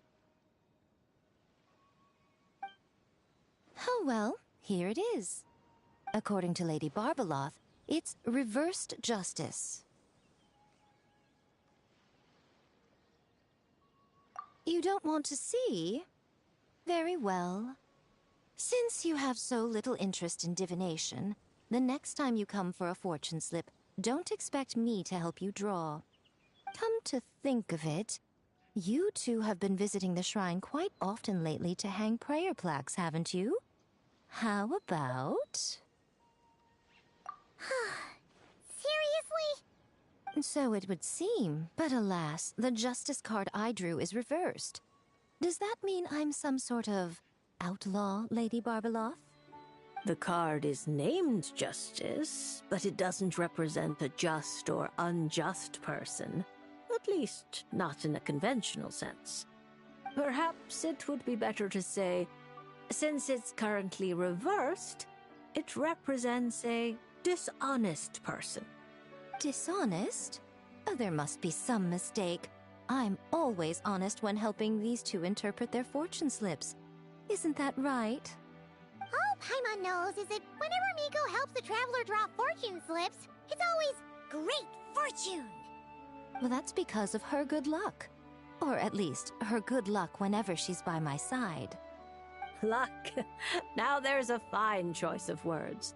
Oh well, here it is. According to Lady Barbeloth, it's reversed justice. You don't want to see? Very well. Since you have so little interest in divination, the next time you come for a fortune slip, don't expect me to help you draw. Come to think of it, you two have been visiting the shrine quite often lately to hang prayer plaques, haven't you? How about... Seriously? So it would seem, but alas, the justice card I drew is reversed. Does that mean I'm some sort of outlaw, Lady Barbeloth? The card is named Justice, but it doesn't represent a just or unjust person. At least, not in a conventional sense. Perhaps it would be better to say, since it's currently reversed, it represents a dishonest person. Dishonest? Oh, there must be some mistake. I'm always honest when helping these two interpret their fortune slips. Isn't that right? All Paimon knows is that whenever Miko helps the traveler draw fortune slips, it's always great fortune. Well, that's because of her good luck. Or at least, her good luck whenever she's by my side. Luck. Now there's a fine choice of words.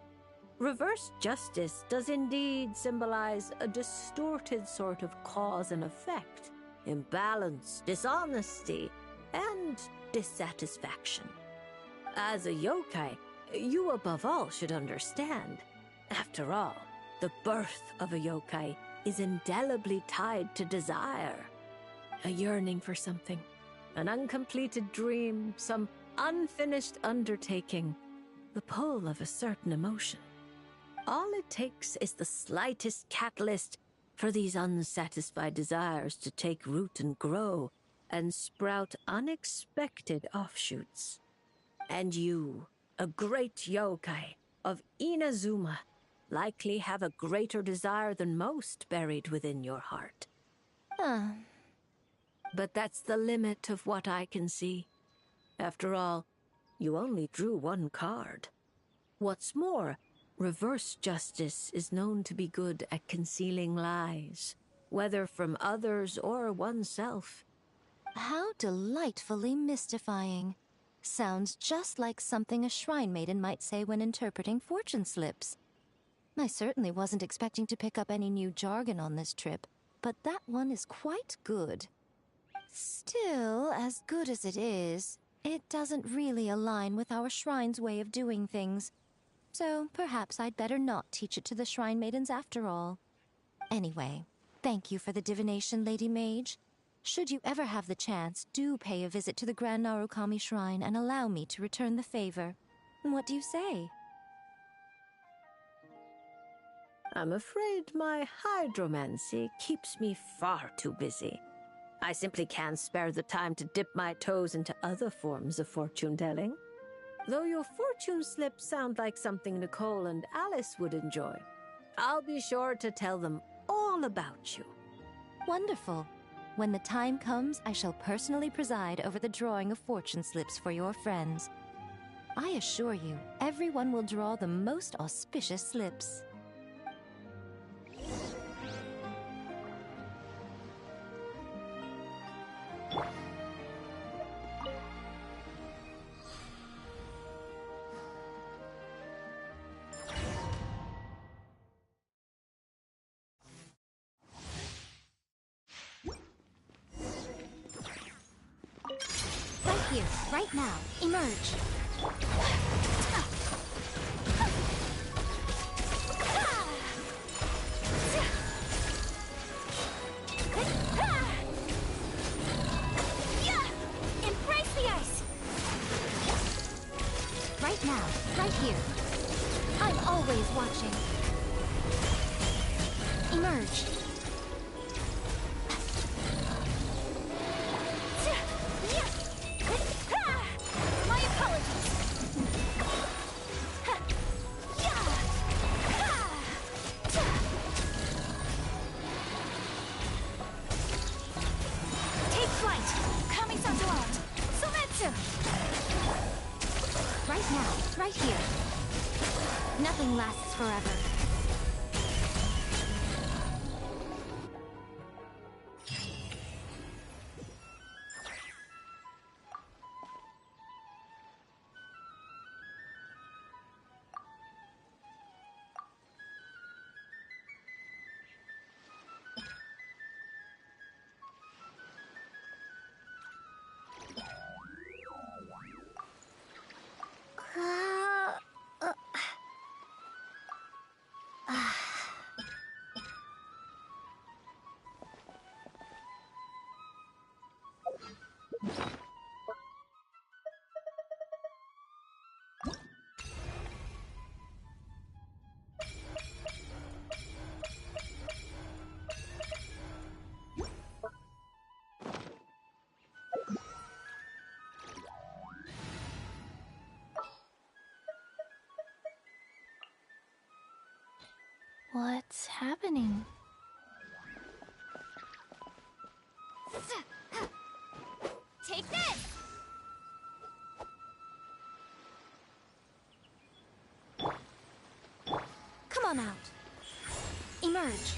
Reverse justice does indeed symbolize a distorted sort of cause and effect, imbalance, dishonesty, and dissatisfaction. As a yokai, you above all should understand. After all, the birth of a yokai is indelibly tied to desire. A yearning for something, an uncompleted dream, some unfinished undertaking, the pull of a certain emotion. All it takes is the slightest catalyst for these unsatisfied desires to take root and grow and sprout unexpected offshoots. And you, a great yokai of Inazuma, likely have a greater desire than most buried within your heart. But that's the limit of what I can see. After all, you only drew one card. What's more, reverse justice is known to be good at concealing lies, whether from others or oneself. How delightfully mystifying. Sounds just like something a shrine maiden might say when interpreting fortune slips. I certainly wasn't expecting to pick up any new jargon on this trip, but that one is quite good. Still, as good as it is, it doesn't really align with our shrine's way of doing things. So perhaps I'd better not teach it to the shrine maidens after all. Anyway, thank you for the divination, Lady Mage. Should you ever have the chance, do pay a visit to the Grand Narukami Shrine and allow me to return the favor. What do you say? I'm afraid my hydromancy keeps me far too busy. I simply can't spare the time to dip my toes into other forms of fortune-telling. Though your fortune slips sound like something Nicole and Alice would enjoy. I'll be sure to tell them all about you. Wonderful. When the time comes, I shall personally preside over the drawing of fortune slips for your friends. I assure you, everyone will draw the most auspicious slips. Right here, right now. Emerge. Embrace the ice. Right now, right here. I'm always watching. Emerge. My apologies. Take flight. Kami-san's alarmed. Sumetsu. Right now, right here. Nothing lasts forever. What's happening? Take this! Come on out. Emerge.